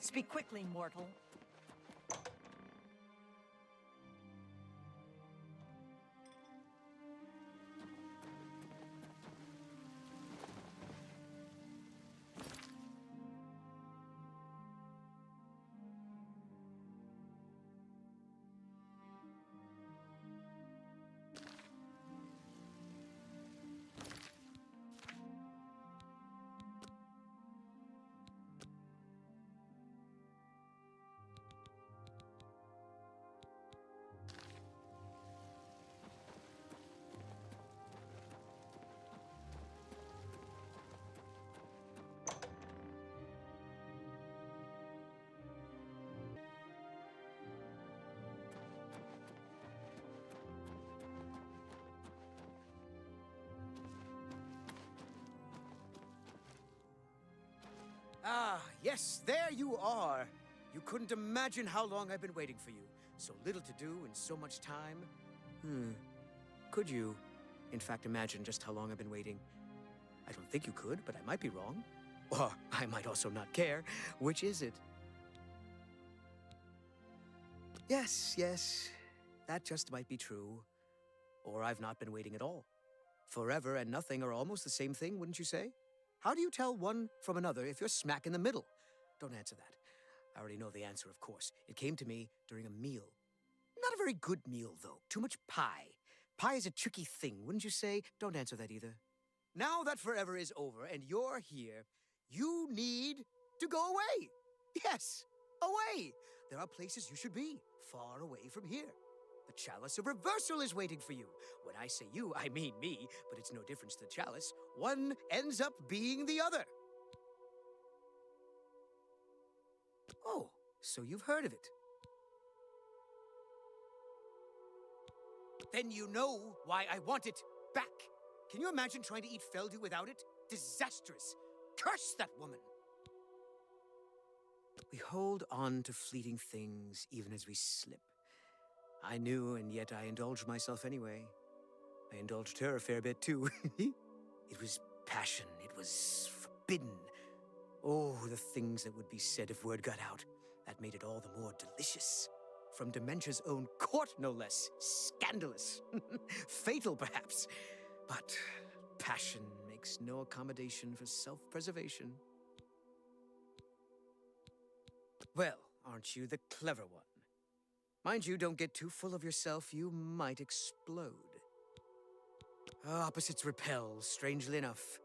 Speak quickly, mortal. Ah, yes, there you are. You couldn't imagine how long I've been waiting for you. So little to do and so much time. Could you, in fact, imagine just how long I've been waiting? I don't think you could, but I might be wrong. Or I might also not care. Which is it? Yes, that just might be true. Or I've not been waiting at all. Forever and nothing are almost the same thing, wouldn't you say? How do you tell one from another if you're smack in the middle? Don't answer that. I already know the answer, of course. It came to me during a meal. Not a very good meal, though. Too much pie. Pie is a tricky thing, wouldn't you say? Don't answer that either. Now that forever is over and you're here, you need to go away. Yes, away. There are places you should be, far away from here. The chalice of reversal is waiting for you. When I say you, I mean me, but it's no difference to the chalice. One ends up being the other. Oh, so you've heard of it. Then you know why I want it back. Can you imagine trying to eat Feldu without it? Disastrous. Curse that woman. We hold on to fleeting things even as we slip. I knew, and yet I indulged myself anyway. I indulged her a fair bit, too. It was passion. It was forbidden. Oh, the things that would be said if word got out. That made it all the more delicious. From Dementia's own court, no less. Scandalous. Fatal, perhaps. But passion makes no accommodation for self-preservation. Well, aren't you the clever one? Mind you, don't get too full of yourself. You might explode. Opposites repel, strangely enough.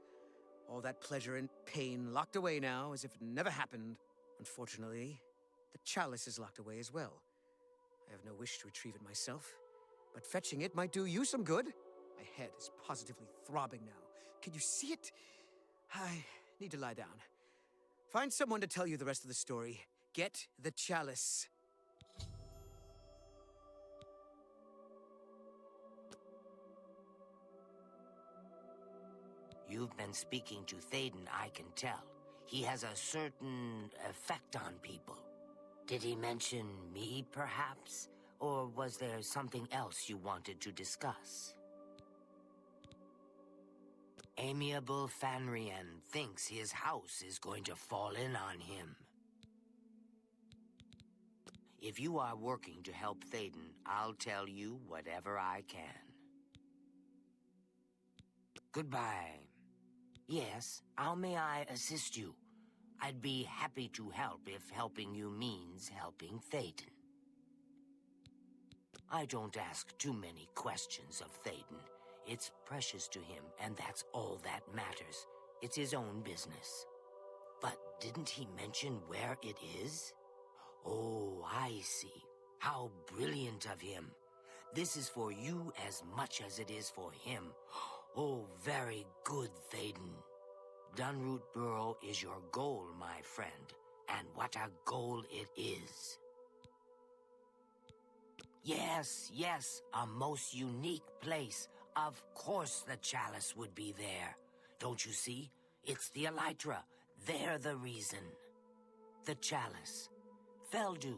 All that pleasure and pain locked away now as if it never happened. Unfortunately, the chalice is locked away as well. I have no wish to retrieve it myself, but fetching it might do you some good. My head is positively throbbing now. Can you see it? I need to lie down. Find someone to tell you the rest of the story. Get the chalice. You've been speaking to Thadon, I can tell. He has a certain effect on people. Did he mention me, perhaps? Or was there something else you wanted to discuss? Amiable Fanrian thinks his house is going to fall in on him. If you are working to help Thadon, I'll tell you whatever I can. Goodbye. Yes, how may I assist you? I'd be happy to help if helping you means helping Thadon. I don't ask too many questions of Thadon. It's precious to him, and that's all that matters. It's his own business. But didn't he mention where it is? Oh, I see. How brilliant of him. This is for you as much as it is for him. Oh, very good, Thadon. Dunroot Burrow is your goal, my friend. And what a goal it is. Yes, a most unique place. Of course the chalice would be there. Don't you see? It's the Elytra. They're the reason. The chalice. Feldu.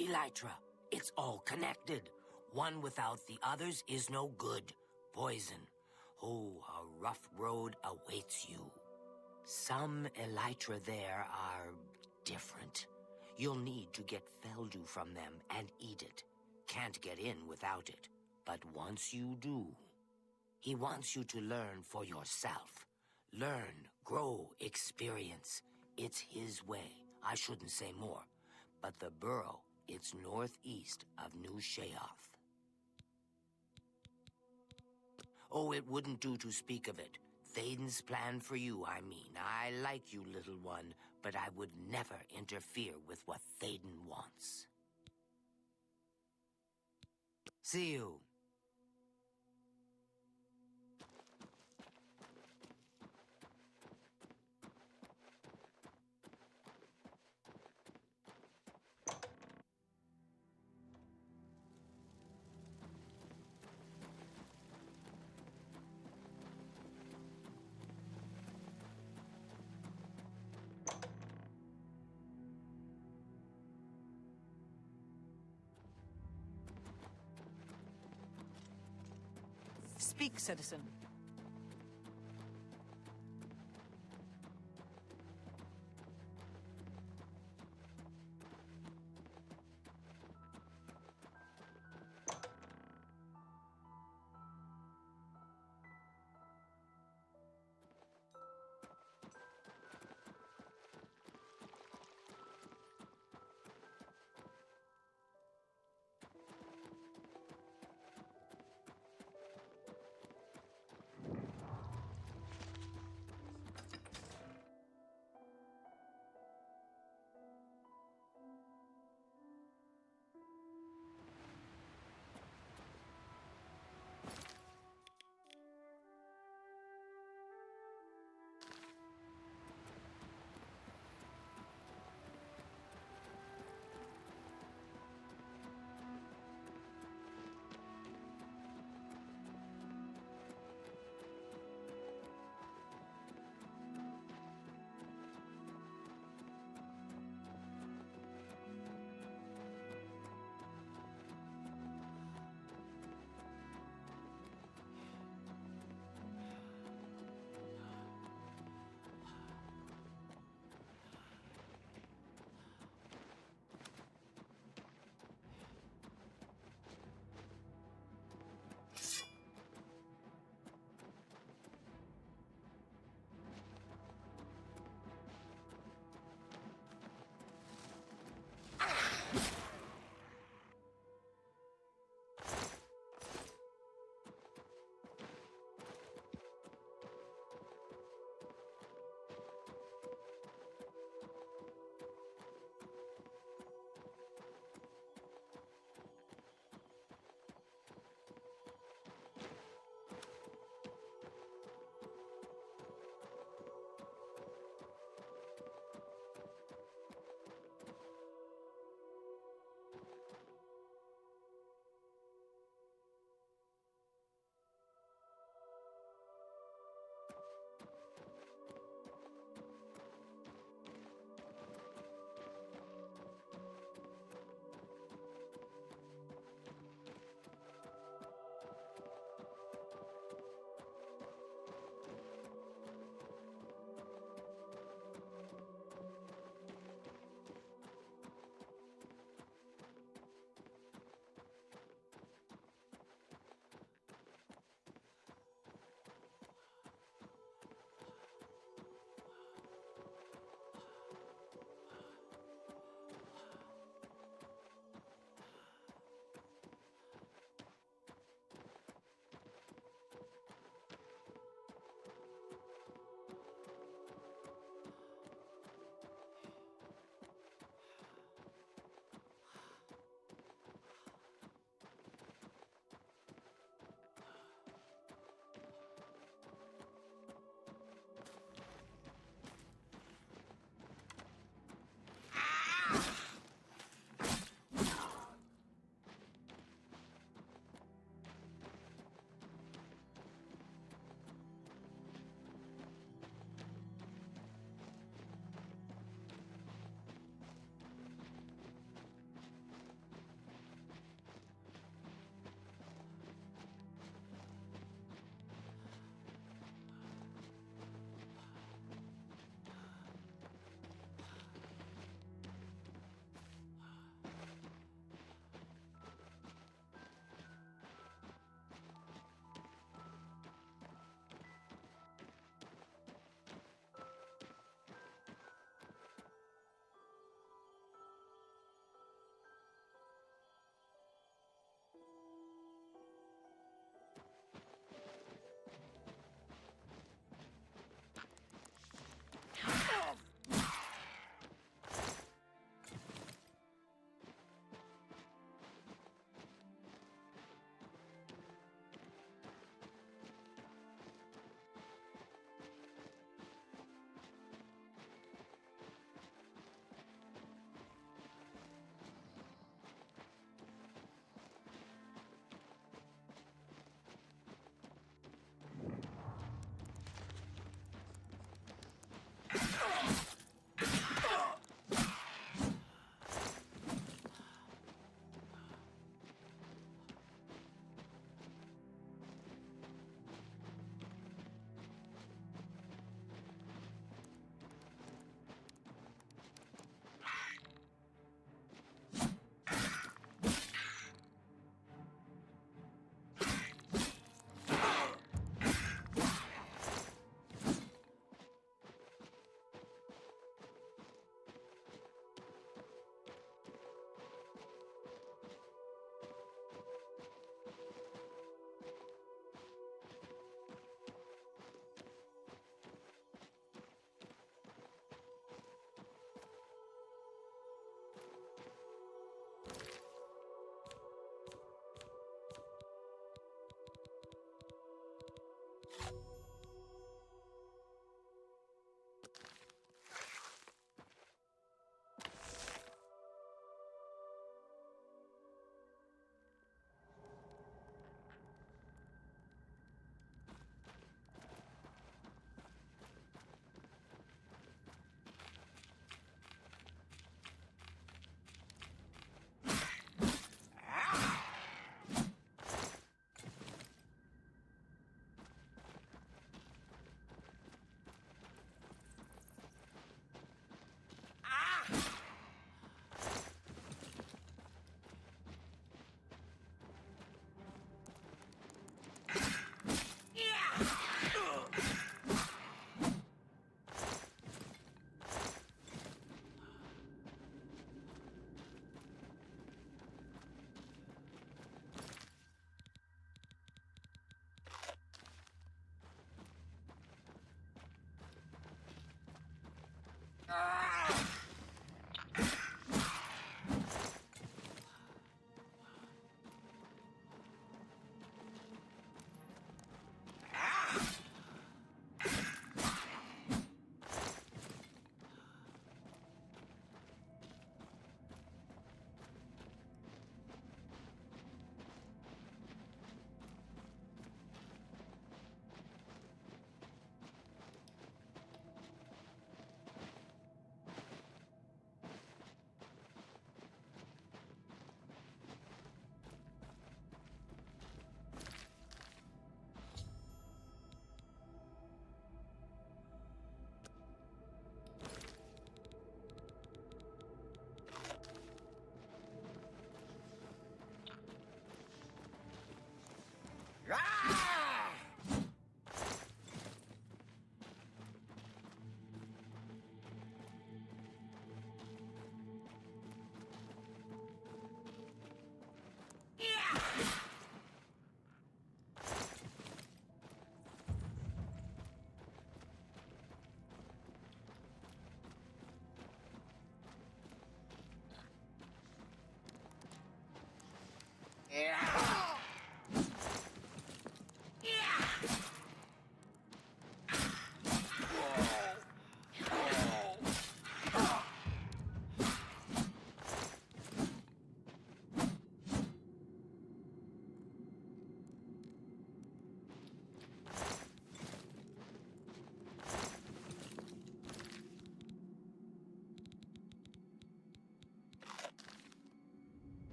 Elytra. It's all connected. One without the others is no good. Poison. Oh, a rough road awaits you. Some Elytra there are different. You'll need to get Feldu from them and eat it. Can't get in without it. But once you do, he wants you to learn for yourself. Learn, grow, experience. It's his way. I shouldn't say more. But the burrow, it's northeast of New Sheoth. Oh, it wouldn't do to speak of it. Thaden's plan for you, I mean. I like you, little one, but I would never interfere with what Thadon wants. See you. Speak, citizen.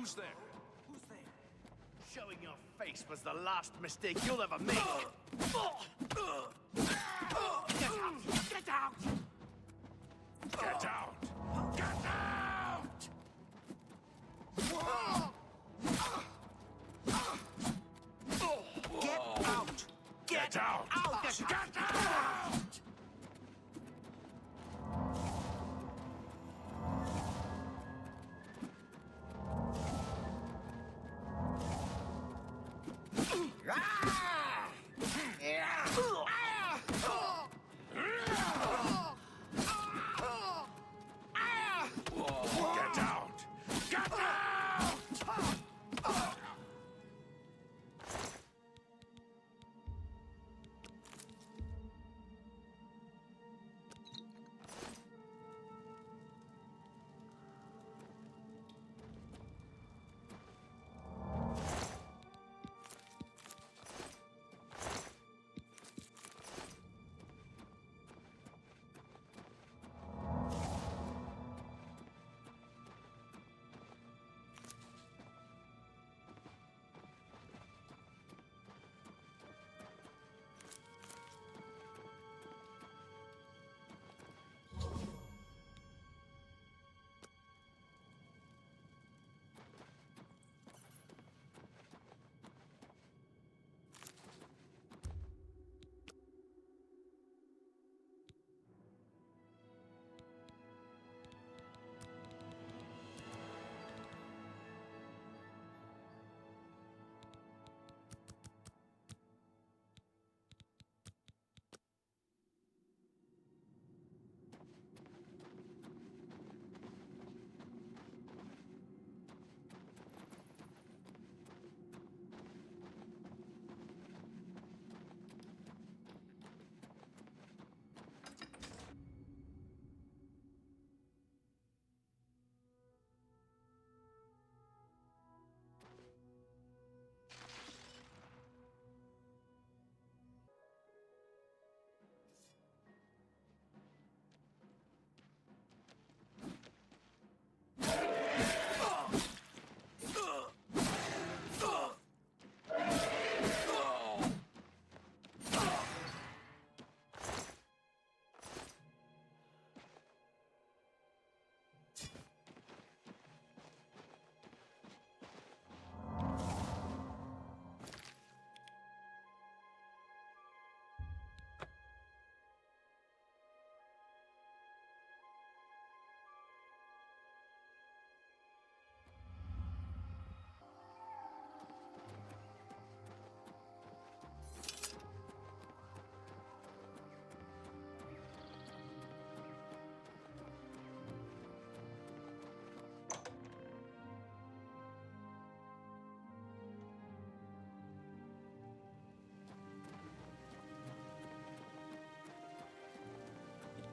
Who's there? Who's there? Showing your face was the last mistake you'll ever make. Get out! Get out! Get out! Get out! Get out! Get out! Get out! Get out! Get out!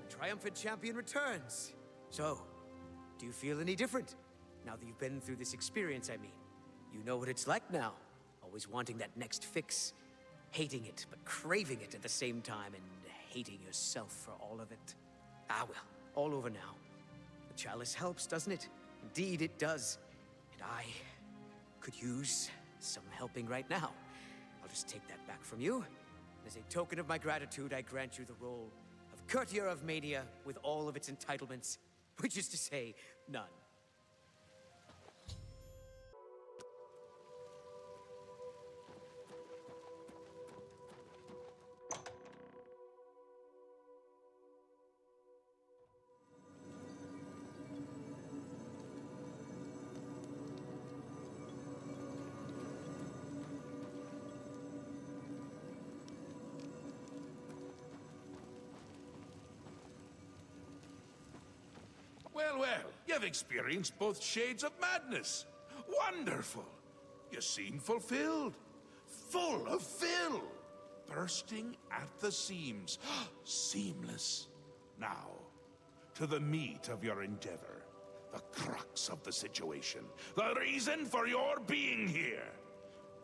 Triumphant champion returns. So, do you feel any different? Now that you've been through this experience, I mean. You know what it's like now. Always wanting that next fix. Hating it, but craving it at the same time, and hating yourself for all of it. Ah well, all over now. The chalice helps, doesn't it? Indeed it does. And I could use some helping right now. I'll just take that back from you. As a token of my gratitude, I grant you the role of Courtier of Mania with all of its entitlements, which is to say, none. Well, you've experienced both shades of madness. Wonderful. You seem fulfilled. Full of fill. Bursting at the seams. Seamless. Now, to the meat of your endeavor. The crux of the situation. The reason for your being here.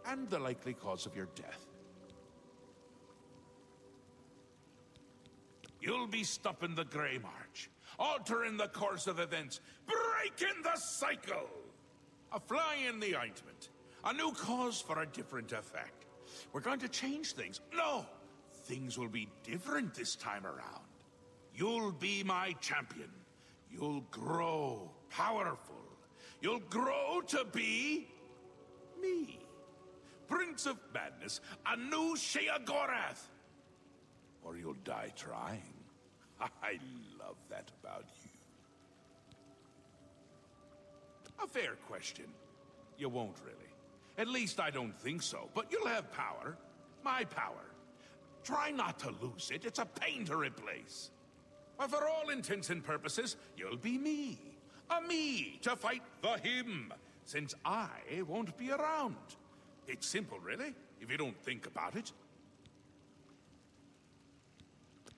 And the likely cause of your death. You'll be stopping the Grey March. Altering the course of events, breaking the cycle! A fly in the ointment. A new cause for a different effect. We're going to change things. No! Things will be different this time around. You'll be my champion. You'll grow powerful. You'll grow to be... me. Prince of Madness, a new Sheogorath. Or you'll die trying. I love that about you. A fair question. You won't really. At least I don't think so, but you'll have power. My power. Try not to lose it. It's a pain to replace. But for all intents and purposes, you'll be me. A me to fight the him, since I won't be around. It's simple, really, if you don't think about it.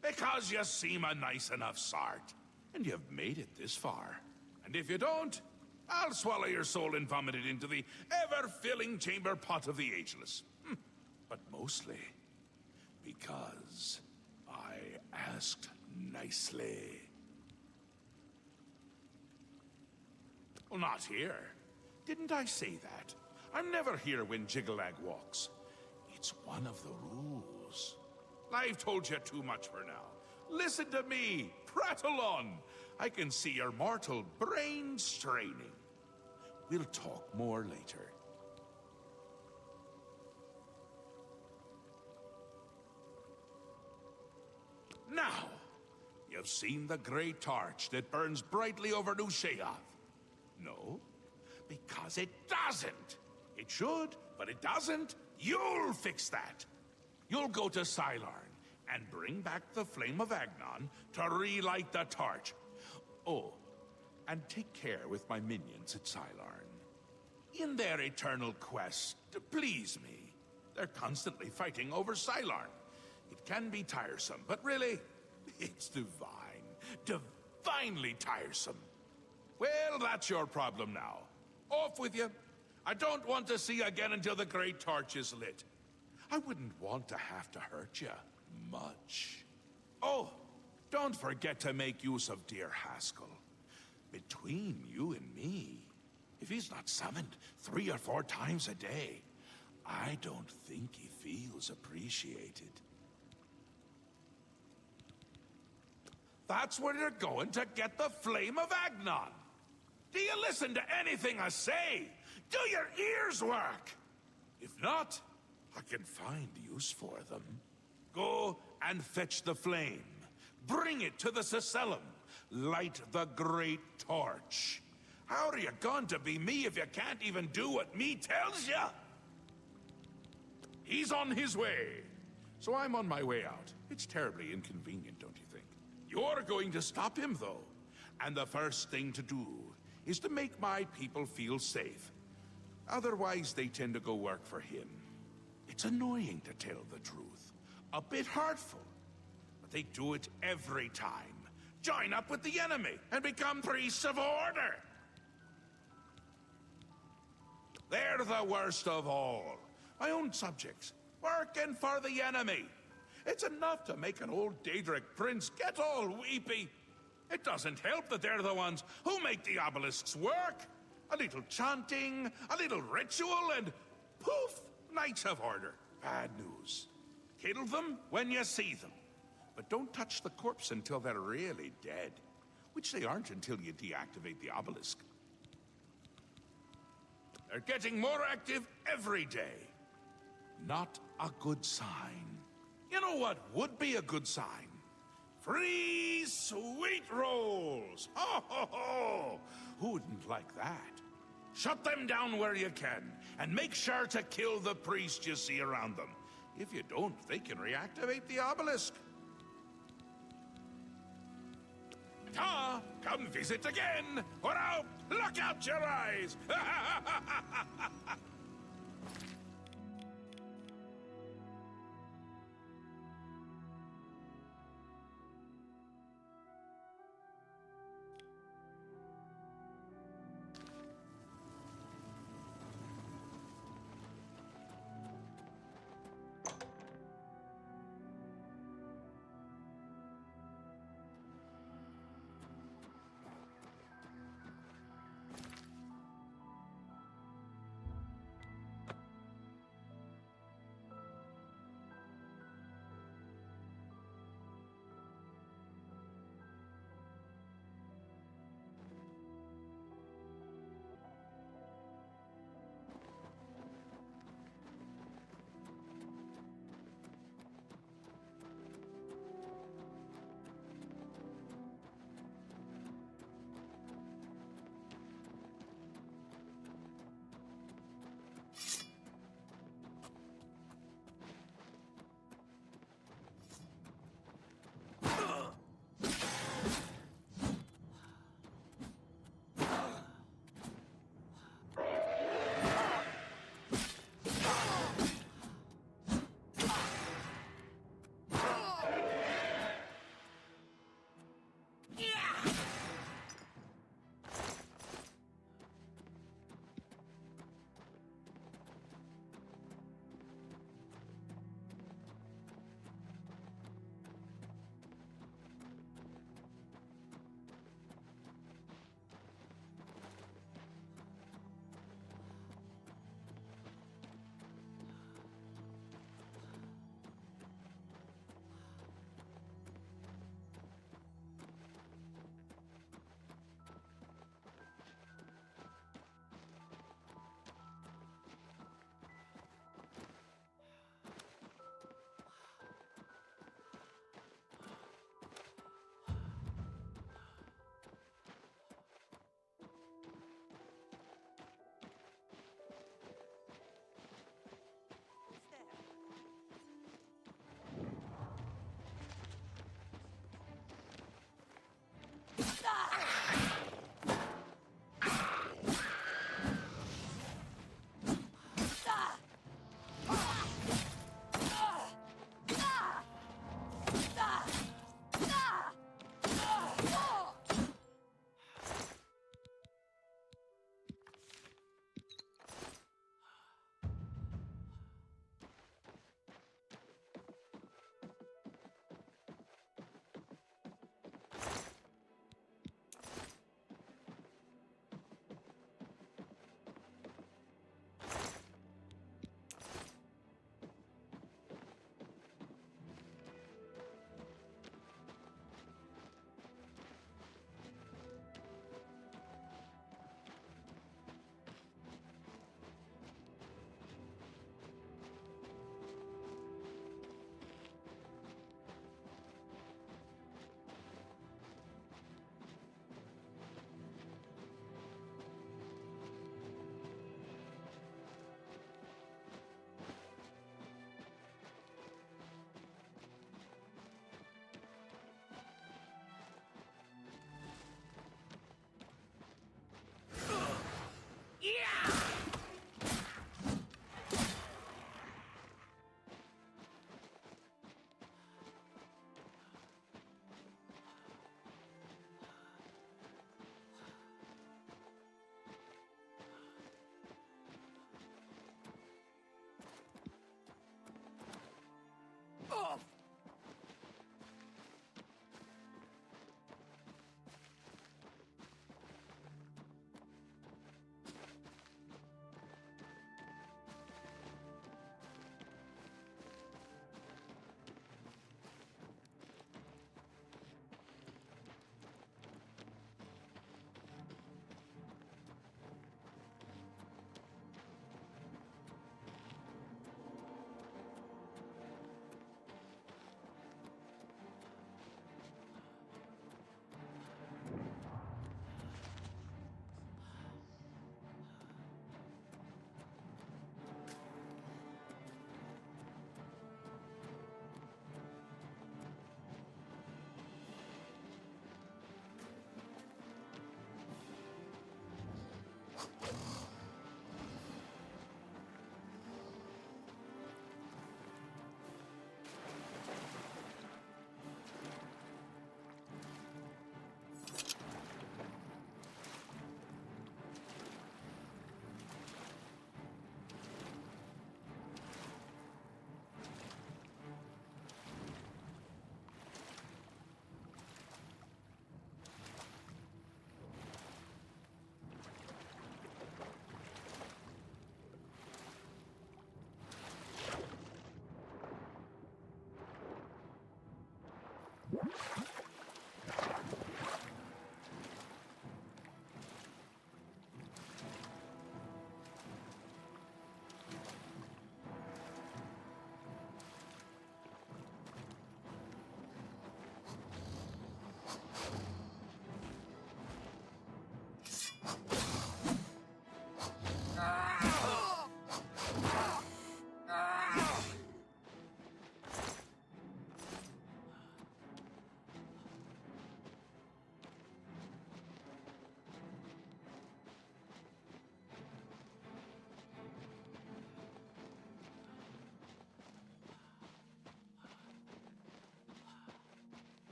Because you seem a nice enough sort, and you've made it this far. And if you don't, I'll swallow your soul and vomit it into the ever-filling chamber pot of the ageless. But mostly because I asked nicely. Well, not here. Didn't I say that? I'm never here when Jiggalag walks. It's one of the rules. I've told you too much for now. Listen to me. Prattle on. I can see your mortal brain straining. We'll talk more later. Now, you've seen the great torch that burns brightly over New Sheoth. No, because it doesn't. It should, but it doesn't. You'll fix that. You'll go to Sylarn and bring back the flame of Agnonu to relight the torch. Oh, and take care with my minions at Sylarn. In their eternal quest to please me, they're constantly fighting over Sylarn. It can be tiresome, but really, it's divine. Divinely tiresome. Well, that's your problem now. Off with you. I don't want to see you again until the great torch is lit. I wouldn't want to have to hurt you much. Oh, don't forget to make use of dear Haskell. Between you and me, if he's not summoned 3 or 4 times a day, I don't think he feels appreciated. That's where you're going to get the flame of Agnonu. Do you listen to anything I say? Do your ears work? If not, I can find use for them. Go and fetch the flame. Bring it to the Cecellum. Light the great torch. How are you going to be me if you can't even do what me tells you? He's on his way. So I'm on my way out. It's terribly inconvenient, don't you think? You're going to stop him, though. And the first thing to do is to make my people feel safe. Otherwise, they tend to go work for him. It's annoying, to tell the truth. A bit hurtful. But they do it every time. Join up with the enemy and become priests of order. They're the worst of all. My own subjects, working for the enemy. It's enough to make an old Daedric prince get all weepy. It doesn't help that they're the ones who make the obelisks work. A little chanting, a little ritual, and poof, Knights of Order. Bad news. Kill them when you see them. But don't touch the corpse until they're really dead. Which they aren't until you deactivate the obelisk. They're getting more active every day. Not a good sign. You know what would be a good sign? Free sweet rolls! Ho, ho, ho! Who wouldn't like that? Shut them down where you can, and make sure to kill the priest you see around them. If you don't, they can reactivate the obelisk. Ta! Come visit again, or I'll pluck out your eyes!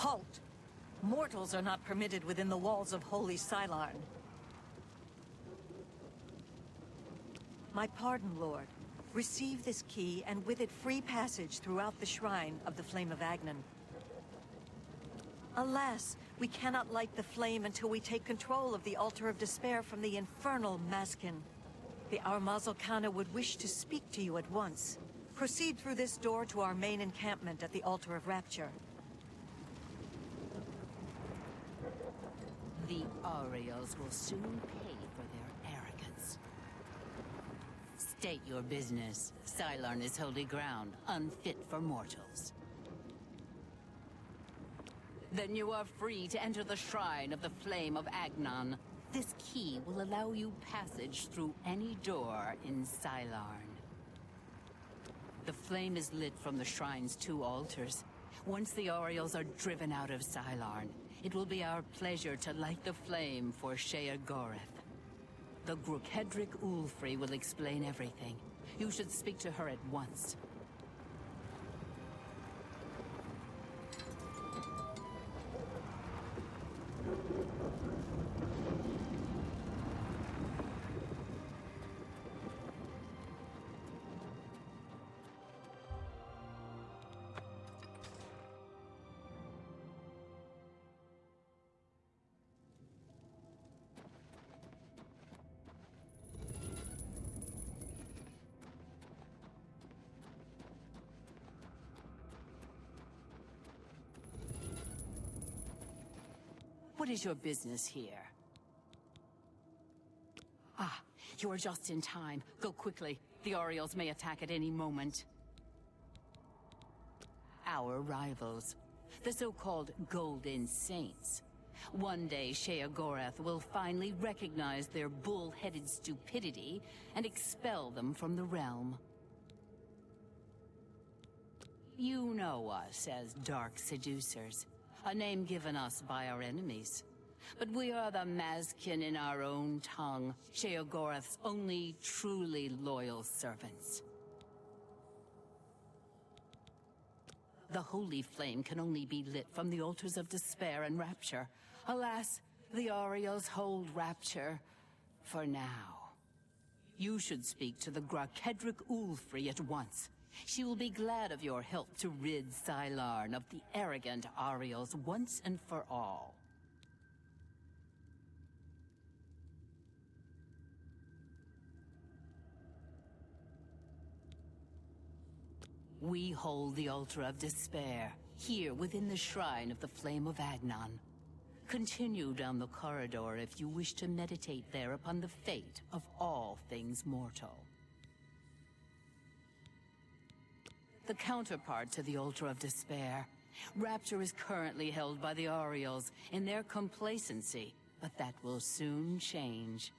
Halt! Mortals are not permitted within the walls of Holy Cylon. My pardon, Lord. Receive this key, and with it free passage throughout the shrine of the Flame of Agnonu. Alas, we cannot light the flame until we take control of the Altar of Despair from the infernal Maskin. The Armazalkana would wish to speak to you at once. Proceed through this door to our main encampment at the Altar of Rapture. The Aureals will soon pay for their arrogance. State your business. Cylon is holy ground, unfit for mortals. Then you are free to enter the shrine of the Flame of Agnonu. This key will allow you passage through any door in Cylon. The flame is lit from the shrine's 2 altars. Once the Aureals are driven out of Cylon, it will be our pleasure to light the flame for Sheogorath. The Grukedric Ulfri will explain everything. You should speak to her at once. What is your business here? Ah, you are just in time. Go quickly. The Aureals may attack at any moment. Our rivals, the so-called Golden Saints. One day, Sheogorath will finally recognize their bull-headed stupidity and expel them from the realm. You know us as Dark Seducers. A name given us by our enemies. But we are the Mazkin in our own tongue, Sheogorath's only truly loyal servants. The holy flame can only be lit from the altars of despair and rapture. Alas, the Aureals hold rapture for now. You should speak to the Grukedric Ulfri at once. She will be glad of your help to rid Cylon of the arrogant Aureals once and for all. We hold the Altar of Despair, here within the Shrine of the Flame of Agnonu. Continue down the corridor if you wish to meditate there upon the fate of all things mortal. the counterpart to the Altar of Despair. Rapture is currently held by the Aureals in their complacency, but that will soon change.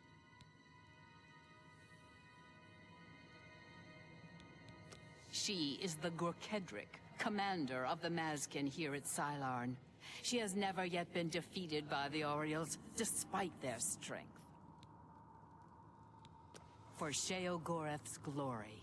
She is the Gorkedric, commander of the Mazkin here at Sylarn. She has never yet been defeated by the Aureals, despite their strength. For Sheogorath's glory.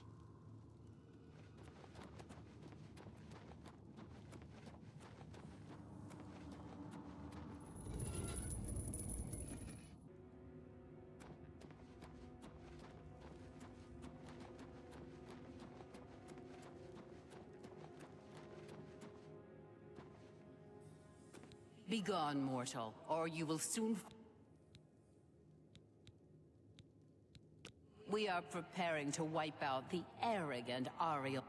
Begone, mortal, or you will soon... We are preparing to wipe out the arrogant Ariel.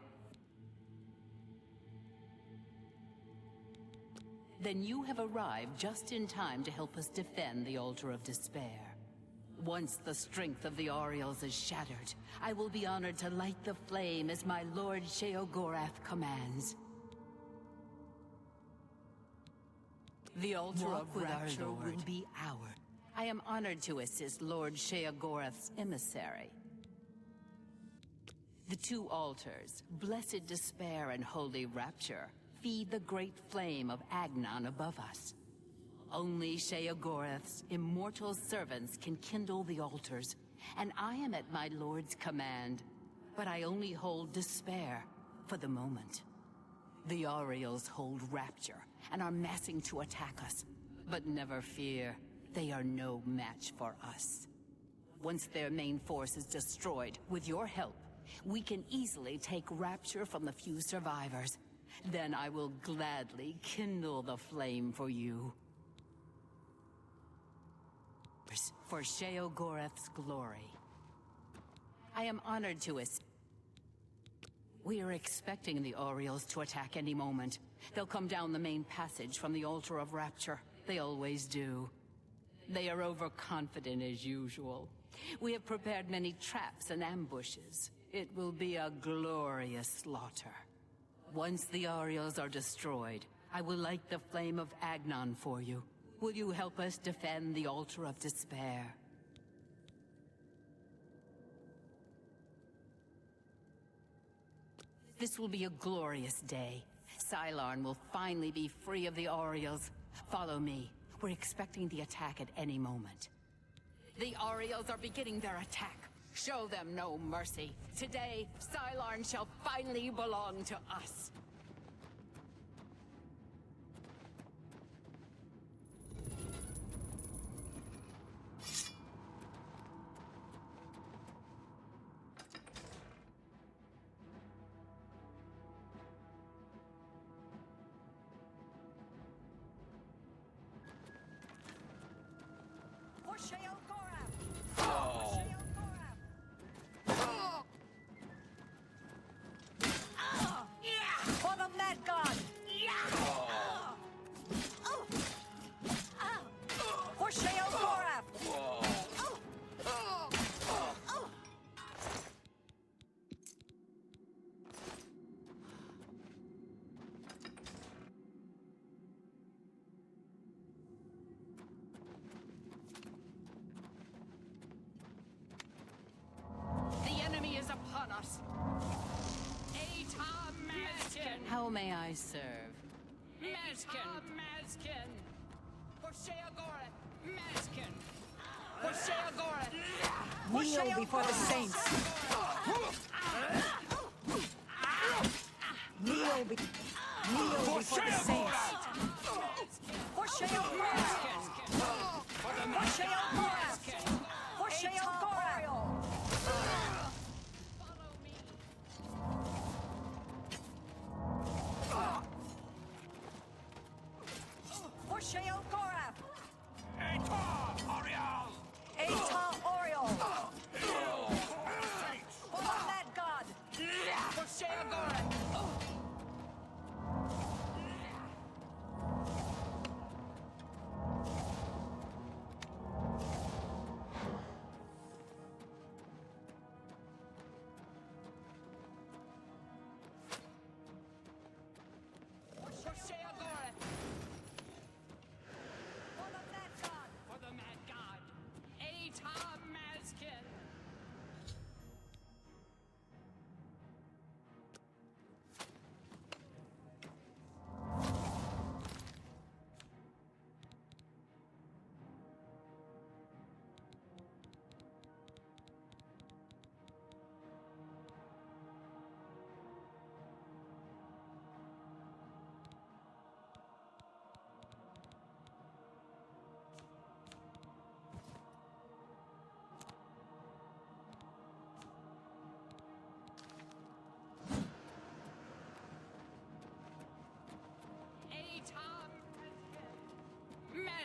Then you have arrived just in time to help us defend the Altar of Despair. Once the strength of the Aureals is shattered, I will be honored to light the flame as my Lord Sheogorath commands. The Altar of Rapture will be ours. I am honored to assist Lord Sheogorath's emissary. The two altars, Blessed Despair and Holy Rapture, feed the great flame of Agnonu above us. Only Sheogorath's immortal servants can kindle the altars, and I am at my Lord's command. But I only hold Despair for the moment. The Aureals hold Rapture and are massing to attack us. But never fear, they are no match for us. Once their main force is destroyed, with your help, we can easily take Rapture from the few survivors. Then I will gladly kindle the flame for you. For Sheogorath's glory. I am honored to assist. We are expecting the Aureals to attack any moment. They'll come down the main passage from the Altar of Rapture. They always do. They are overconfident as usual. We have prepared many traps and ambushes. It will be a glorious slaughter. Once the Aureals are destroyed, I will light the flame of Agnonu for you. Will you help us defend the Altar of Despair? This will be a glorious day. Sylarn will finally be free of the Aureals. Follow me. We're expecting the attack at any moment. The Aureals are beginning their attack. Show them no mercy. Today, Sylarn shall finally belong to us. For Sheogorath! For the Mad God! For Sheogorath! The enemy is upon us. How may I serve? Mazkin! For Sheogorath! Mazkin! For Sheogorath! Kneel before the saints! Kneel before the saints! For Sheogorath! For Sheogorath! For Sheogorath! For Sheogorath! Aita Oriol! For the Mad God! For Sheogorath!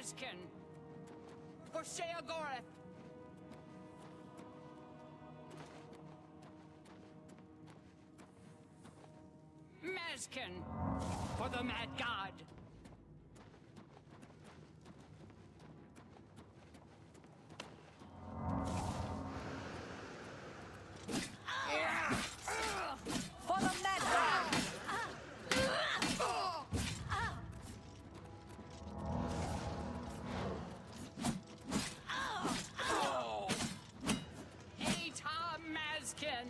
Mazkin! For Sheogorath! Mazkin! For the Mad God! For the Mad God! Atar Mazkin!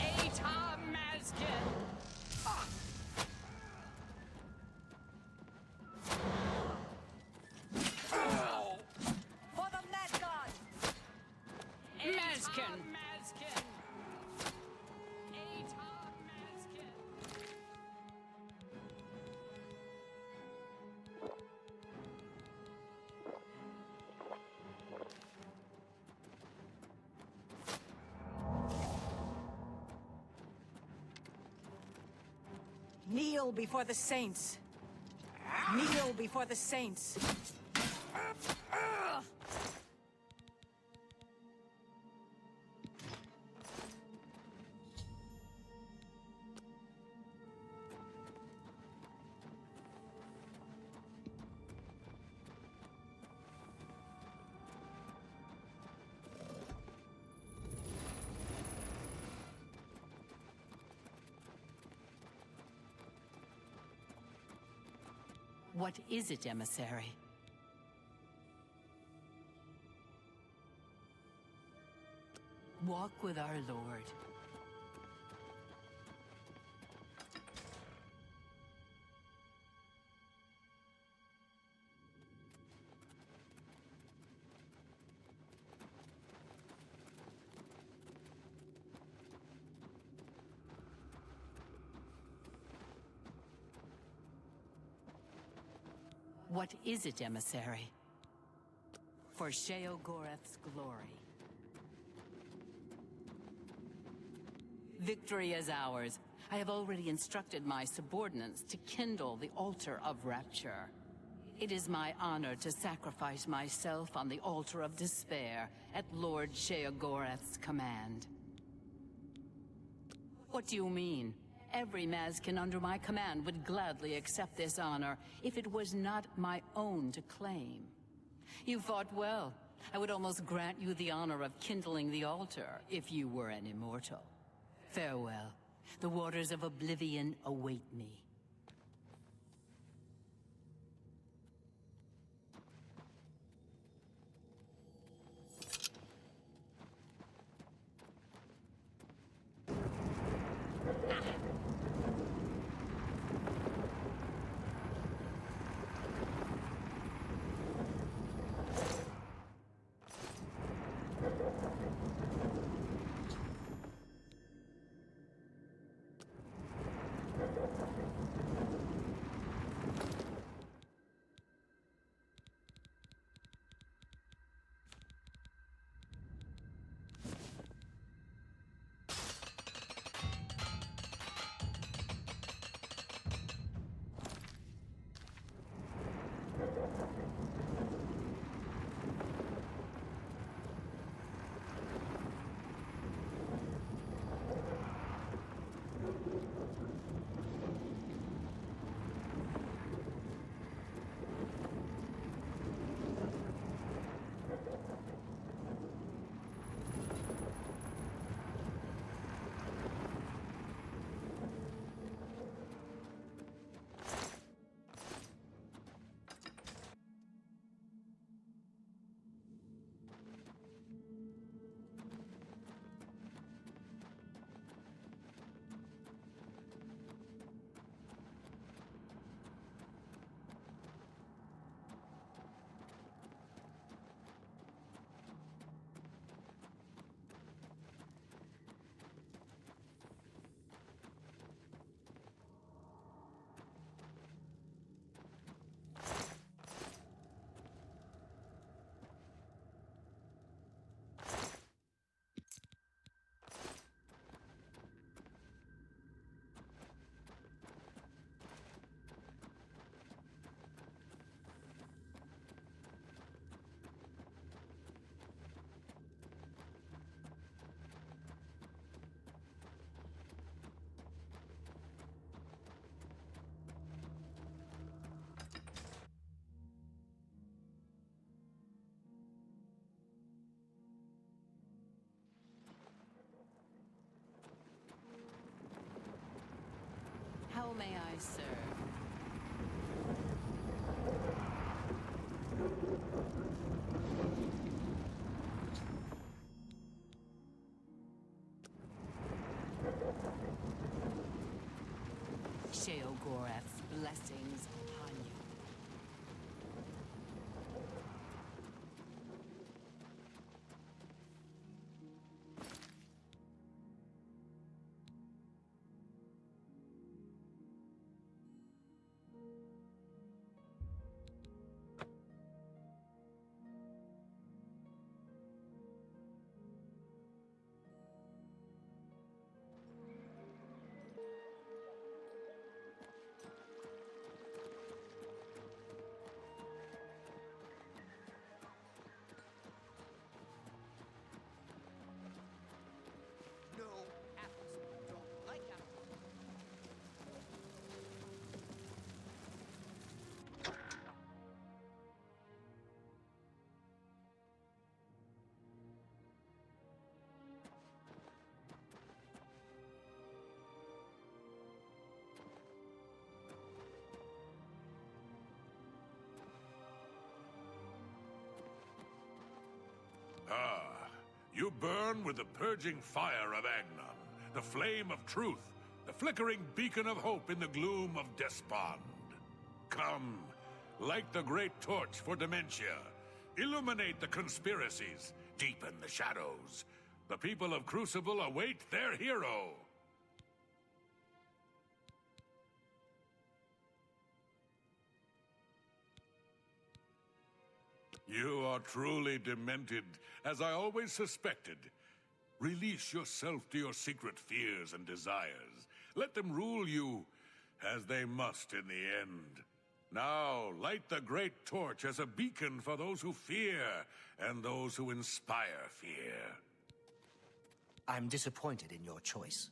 Atar Mazkin! For the Mad God! Mazkin! Mazkin! Atar Mazkin! Kneel before the saints. Kneel before the saints. What is it, emissary? Walk with our Lord. What is it, emissary? For Sheogorath's glory. Victory is ours. I have already instructed my subordinates to kindle the altar of rapture. It is my honor to sacrifice myself on the altar of despair at Lord Sheogorath's command. What do you mean? Every Mazkin under my command would gladly accept this honor if it was not my own to claim. You fought well. I would almost grant you the honor of kindling the altar if you were an immortal. Farewell. The waters of oblivion await me. How may I serve? Sheogorath's blessings upon you. Ah, you burn with the purging fire of Agnonu, the flame of truth, the flickering beacon of hope in the gloom of despond. Come, light the great torch for dementia, illuminate the conspiracies, deepen the shadows. The people of Crucible await their hero. You are truly demented, as I always suspected. Release yourself to your secret fears and desires. Let them rule you, as they must in the end. Now, light the great torch as a beacon for those who fear, and those who inspire fear. I'm disappointed in your choice.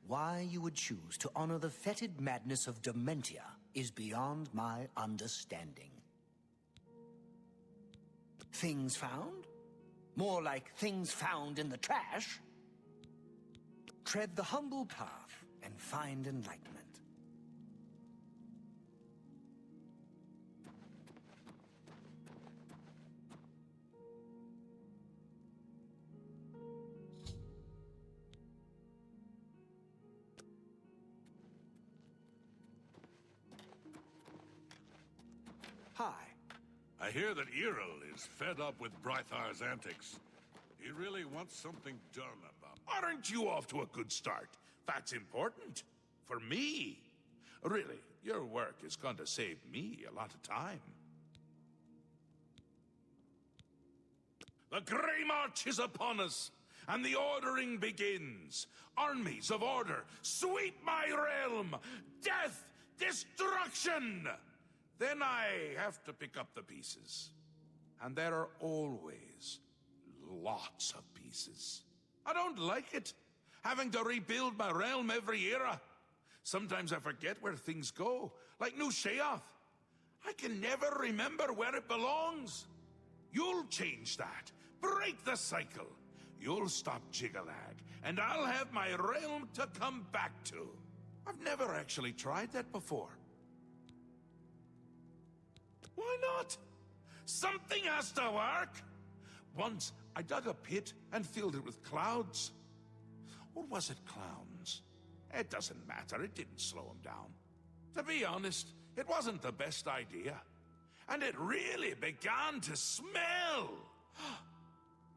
Why you would choose to honor the fetid madness of Dementia is beyond my understanding. Things found? More like things found in the trash? Tread the humble path and find enlightenment. Hi. I hear that Errol is fed up with Brythar's antics. He really wants something done about it. Aren't you off to a good start? That's important. For me. Really, your work is going to save me a lot of time. The Grey March is upon us, and the ordering begins. Armies of order, sweep my realm! Death! Destruction! Then I have to pick up the pieces. And there are always lots of pieces. I don't like it, having to rebuild my realm every era. Sometimes I forget where things go, like New Sheoth. I can never remember where it belongs. You'll change that. Break the cycle. You'll stop Jiggalag, and I'll have my realm to come back to. I've never actually tried that before. Why not? Something has to work. Once, I dug a pit and filled it with clouds. Or was it clowns? It doesn't matter, it didn't slow him down. To be honest, it wasn't the best idea. And it really began to smell.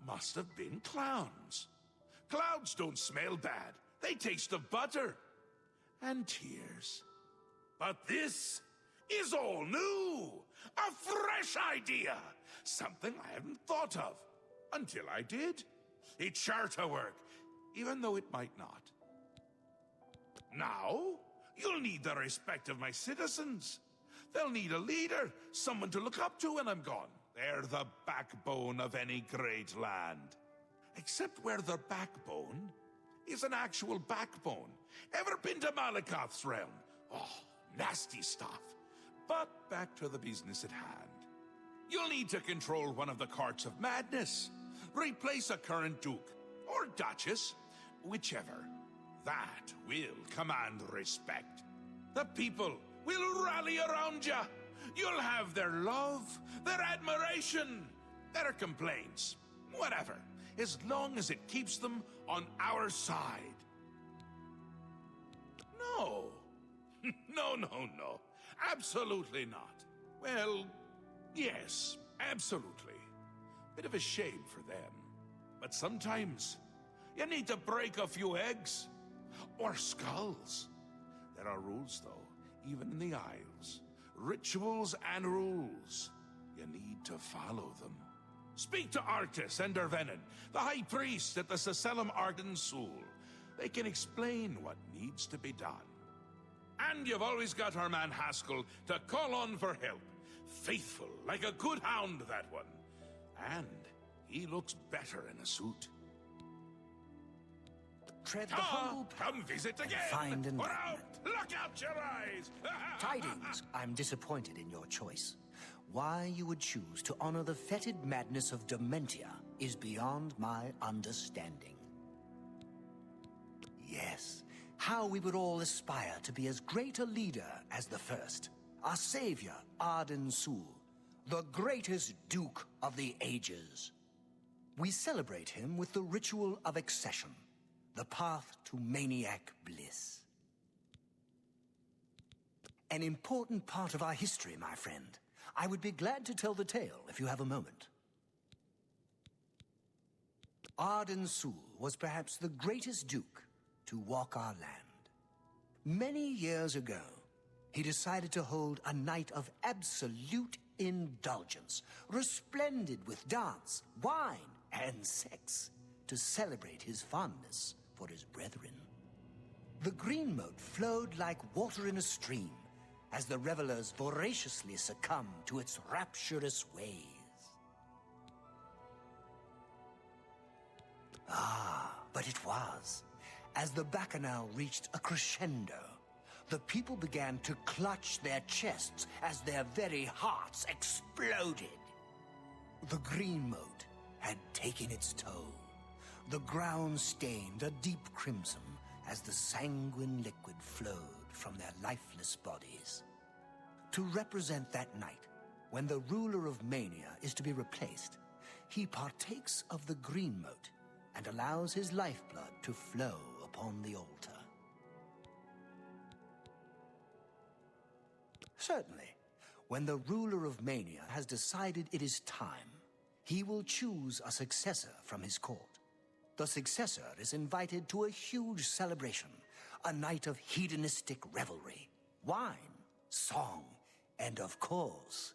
Must have been clowns. Clouds don't smell bad. They taste of butter. And tears. But this is all new. A fresh idea. Something I hadn't thought of. Until I did. It's sure to work, even though it might not. Now, you'll need the respect of my citizens. They'll need a leader, someone to look up to when I'm gone. They're the backbone of any great land. Except where the backbone is an actual backbone. Ever been to Malakoth's realm? Oh, nasty stuff. But back to the business at hand. You'll need to control one of the Courts of Madness. Replace a current duke, or duchess, whichever. That will command respect. The people will rally around you. You'll have their love, their admiration, their complaints, whatever, as long as it keeps them on our side. No. No. Absolutely not. Well, yes, absolutely. Bit of a shame for them. But sometimes you need to break a few eggs. Or skulls. There are rules, though, even in the Isles. Rituals and rules. You need to follow them. Speak to Artis and Dervenin, the High Priest at the Sacelum Arden Sul. They can explain what needs to be done. And you've always got our man Haskell to call on for help. Faithful, like a good hound, that one. And he looks better in a suit. Tread the humble path come visit again! Find We're enlightenment. out! Look out your eyes! Tidings, I'm disappointed in your choice. Why you would choose to honor the fetid madness of Dementia is beyond my understanding. Yes, how we would all aspire to be as great a leader as the first, our savior, Arden Sul, the greatest Duke of the Ages. We celebrate him with the ritual of accession, the path to maniac bliss. An important part of our history, my friend. I would be glad to tell the tale if you have a moment. Arden Sul was perhaps the greatest duke to walk our land. Many years ago, he decided to hold a night of absolute indulgence, resplendent with dance, wine, and sex, to celebrate his fondness for his brethren. The green moat flowed like water in a stream, as the revelers voraciously succumbed to its rapturous ways. But it was, as the bacchanal reached a crescendo, the people began to clutch their chests as their very hearts exploded. The green moat had taken its toll. The ground stained a deep crimson as the sanguine liquid flowed from their lifeless bodies. To represent that night, when the ruler of Mania is to be replaced, he partakes of the green moat and allows his lifeblood to flow upon the altar. Certainly, when the ruler of Mania has decided it is time, he will choose a successor from his court. The successor is invited to a huge celebration, a night of hedonistic revelry, wine, song, and of course,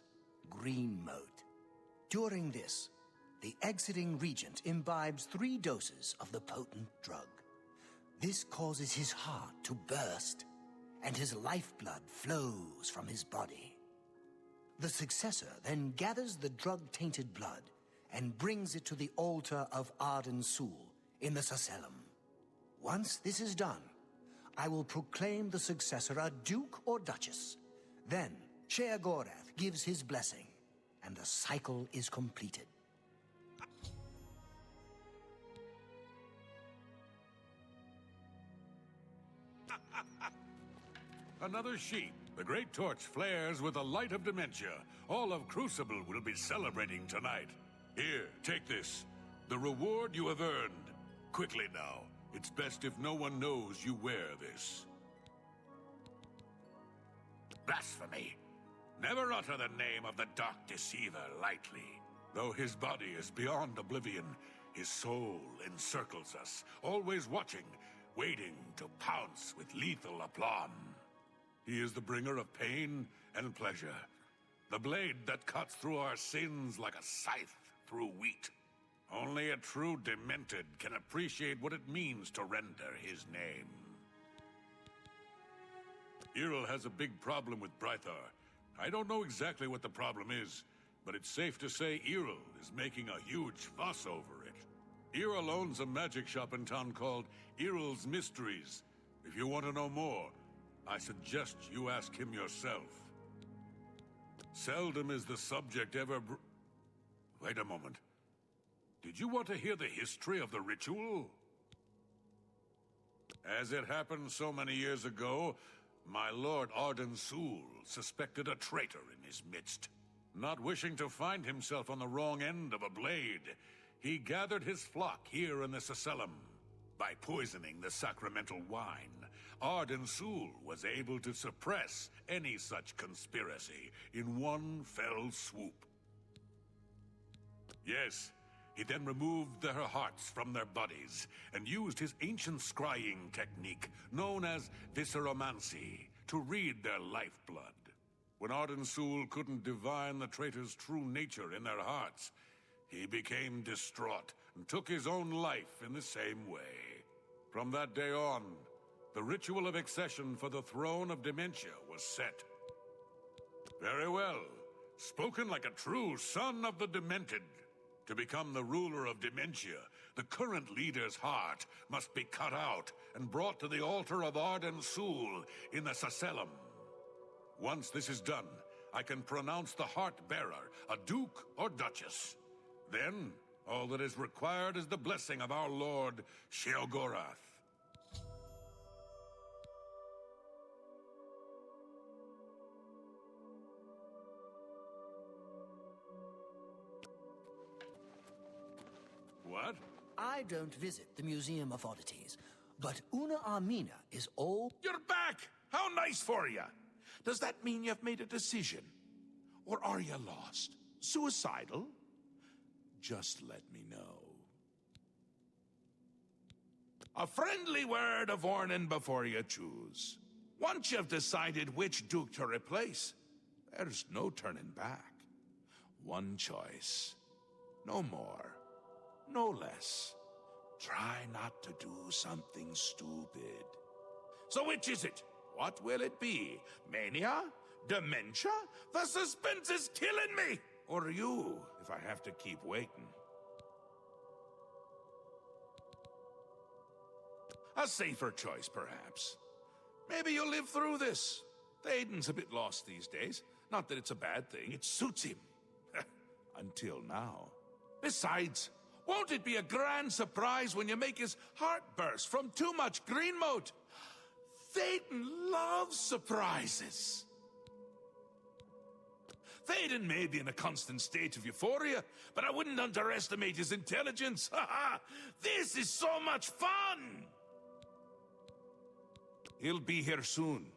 green moat. During this, the exiting regent imbibes 3 doses of the potent drug. This causes his heart to burst, and his lifeblood flows from his body. The successor then gathers the drug-tainted blood and brings it to the altar of Arden Sul in the Sacelum. Once this is done, I will proclaim the successor a duke or duchess. Then, Sheogorath gives his blessing, and the cycle is completed. Another sheep. The great torch flares with the light of dementia. All of Crucible will be celebrating tonight. Here, take this. The reward you have earned. Quickly now. It's best if no one knows you wear this. Blasphemy. Never utter the name of the Dark Deceiver lightly. Though his body is beyond oblivion, his soul encircles us, always watching, waiting to pounce with lethal aplomb. He is the bringer of pain and pleasure, the blade that cuts through our sins like a scythe through wheat. Only a true demented can appreciate what it means to render his name. Iril has a big problem with Brythar. I don't know exactly what the problem is, but it's safe to say Iril is making a huge fuss over it. Iril owns a magic shop in town called Iril's Mysteries. If you want to know more, I suggest you ask him yourself. Seldom is the subject ever Wait a moment. Did you want to hear the history of the ritual? As it happened so many years ago, My lord Arden Sul suspected a traitor in his midst. Not wishing to find himself on the wrong end of a blade, he gathered his flock here in the Sacellum. By poisoning the sacramental wine, Arden Sul was able to suppress any such conspiracy in one fell swoop. Yes, he then removed their hearts from their bodies and used his ancient scrying technique known as visceromancy to read their lifeblood. When Arden Sul couldn't divine the traitor's true nature in their hearts, he became distraught and took his own life in the same way. From that day on, the ritual of accession for the throne of dementia was set. Very well. Spoken like a true son of the demented. To become the ruler of dementia, the current leader's heart must be cut out and brought to the altar of Arden Sul in the Sacellum. Once this is done, I can pronounce the heart-bearer a duke or duchess. Then, all that is required is the blessing of our lord, Sheogorath. What? I don't visit the Museum of Oddities, but Una Armina is all... You're back! How nice for you! Does that mean you've made a decision? Or are you lost? Suicidal? Just let me know. A friendly word of warning before you choose. Once you've decided which duke to replace, there's no turning back. One choice. No more. No less. Try not to do something stupid. So which is it? What will it be? Mania? Dementia? The suspense is killing me! Or you, if I have to keep waiting. A safer choice, perhaps. Maybe you'll live through this. Thadon's a bit lost these days. Not that it's a bad thing, it suits him. Until now. Besides, won't it be a grand surprise when you make his heart burst from too much green moat? Thadon loves surprises. Thadon may be in a constant state of euphoria, but I wouldn't underestimate his intelligence. This is so much fun! He'll be here soon,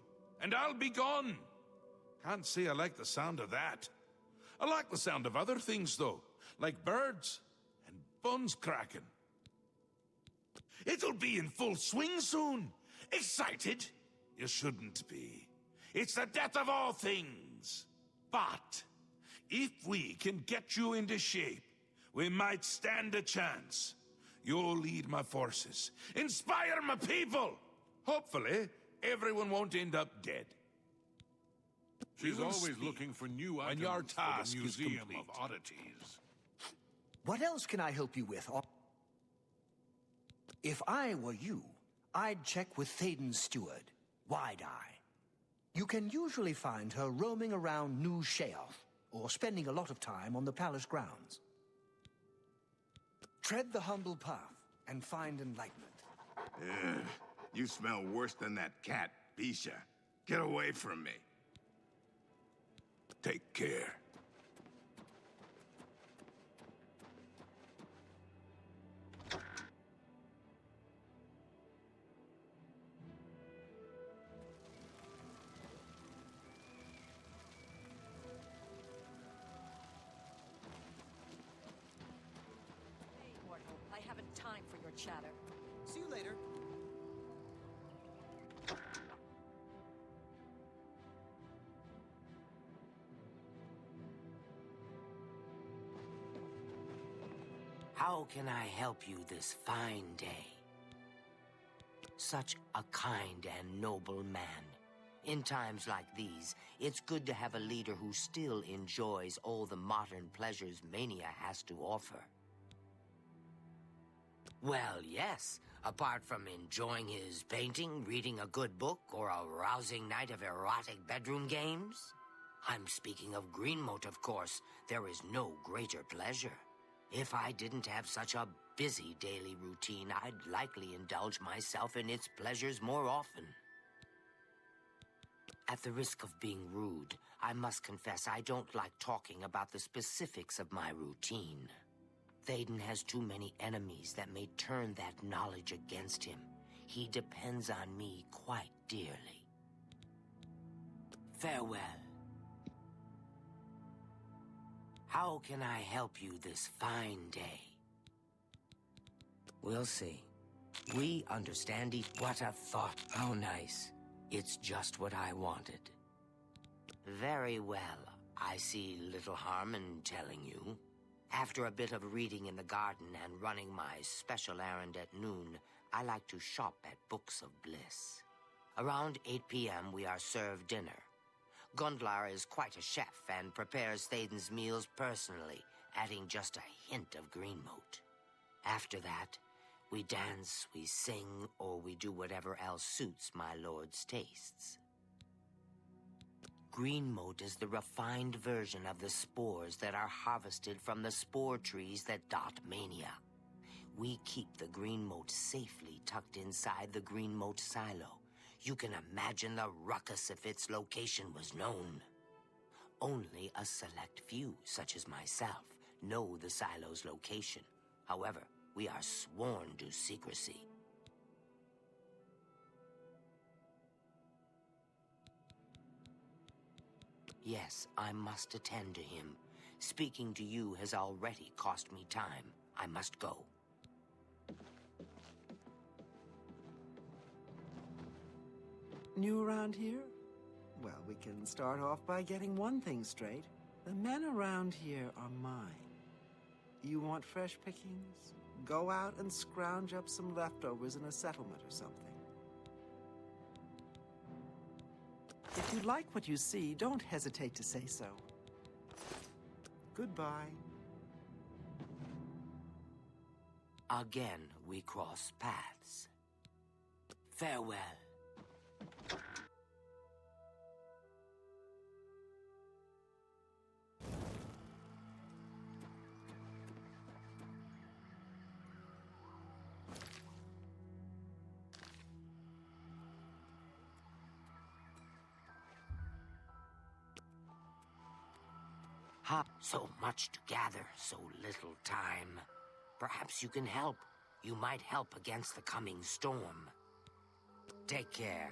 and I'll be gone. Can't say I like the sound of that. I like the sound of other things, though, like birds and bones cracking. It'll be in full swing soon. Excited? You shouldn't be. It's the death of all things. But if we can get you into shape, we might stand a chance. You'll lead my forces, inspire my people. Hopefully, everyone won't end up dead. She's always looking for new items your for task the is Museum complete. of Oddities. What else can I help you with? If I were you, I'd check with Thadon's steward, Wide-Eye. You can usually find her roaming around New Sheoth, or spending a lot of time on the palace grounds. Tread the humble path and find enlightenment. Ugh, you smell worse than that cat, Bisha. Get away from me. Take care. I haven't time for your chatter. See you later. How can I help you this fine day? Such a kind and noble man. In times like these, it's good to have a leader who still enjoys all the modern pleasures Mania has to offer. Well, yes. Apart from enjoying his painting, reading a good book, or a rousing night of erotic bedroom games? I'm speaking of Greenmote, of course. There is no greater pleasure. If I didn't have such a busy daily routine, I'd likely indulge myself in its pleasures more often. At the risk of being rude, I must confess I don't like talking about the specifics of my routine. Thadon has too many enemies that may turn that knowledge against him. He depends on me quite dearly. Farewell. How can I help you this fine day? We'll see. We understand each... What a thought. How nice. It's just what I wanted. Very well. I see little harm in telling you. After a bit of reading in the garden and running my special errand at noon, I like to shop at Books of Bliss. Around 8 p.m. we are served dinner. Gundlar is quite a chef and prepares Thadon's meals personally, adding just a hint of green moat. After that, we dance, we sing, or we do whatever else suits my lord's tastes. Green moat is the refined version of the spores that are harvested from the spore trees that dot Mania. We keep the green moat safely tucked inside the green moat silo. You can imagine the ruckus if its location was known. Only a select few, such as myself, know the silo's location. However, we are sworn to secrecy. Yes, I must attend to him. Speaking to you has already cost me time. I must go. New around here? Well, we can start off by getting one thing straight. The men around here are mine. You want fresh pickings? Go out and scrounge up some leftovers in a settlement or something. If you like what you see, don't hesitate to say so. Goodbye. Again, we cross paths. Farewell. So much to gather, so little time. Perhaps you can help. You might help against the coming storm. Take care.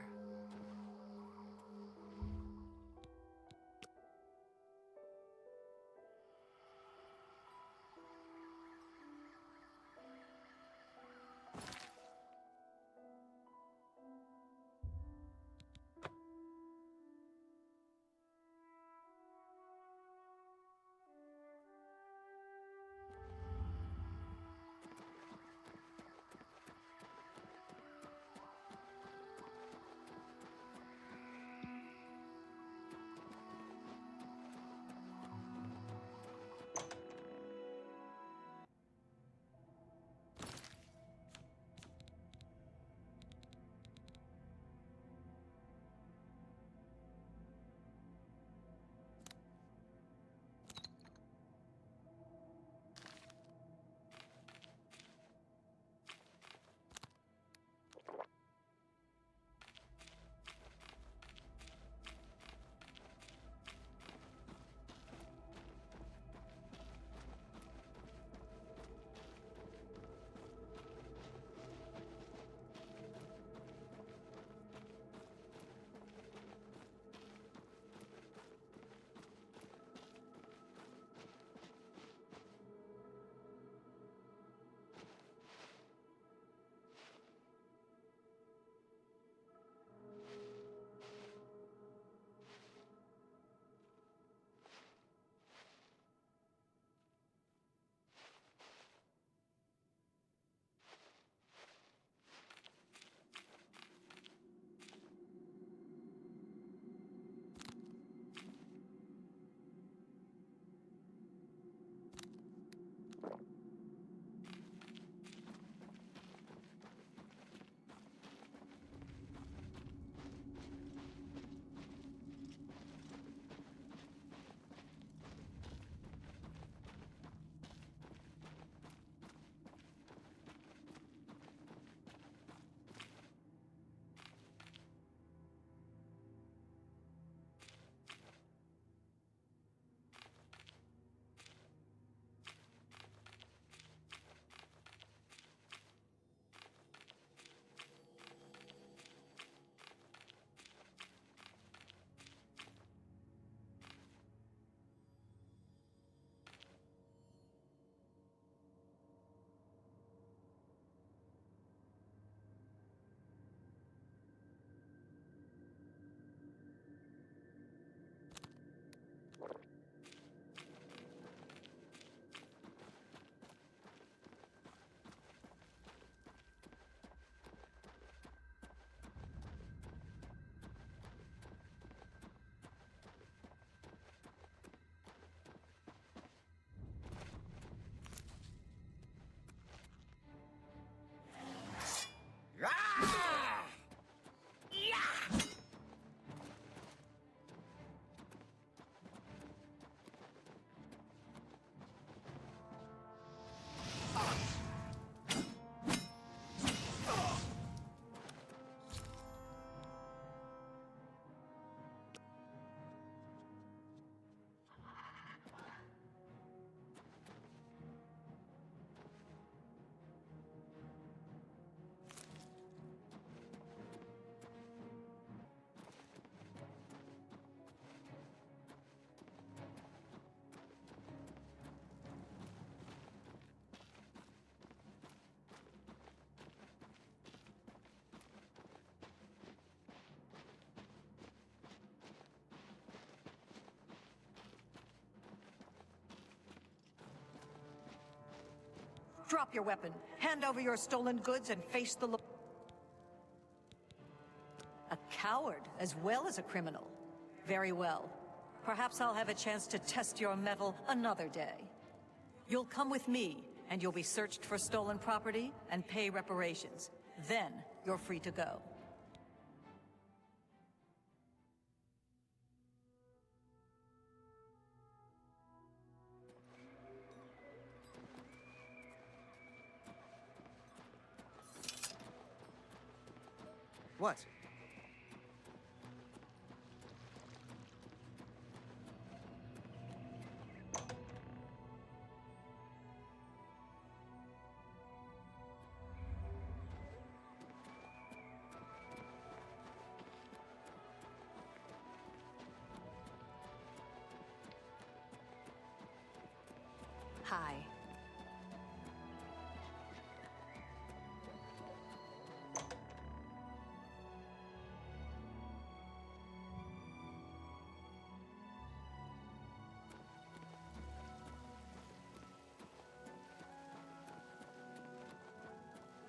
Drop your weapon, hand over your stolen goods, and face the law. A coward as well as a criminal. Very well. Perhaps I'll have a chance to test your mettle another day. You'll come with me, and you'll be searched for stolen property and pay reparations. Then, you're free to go. What? Hi.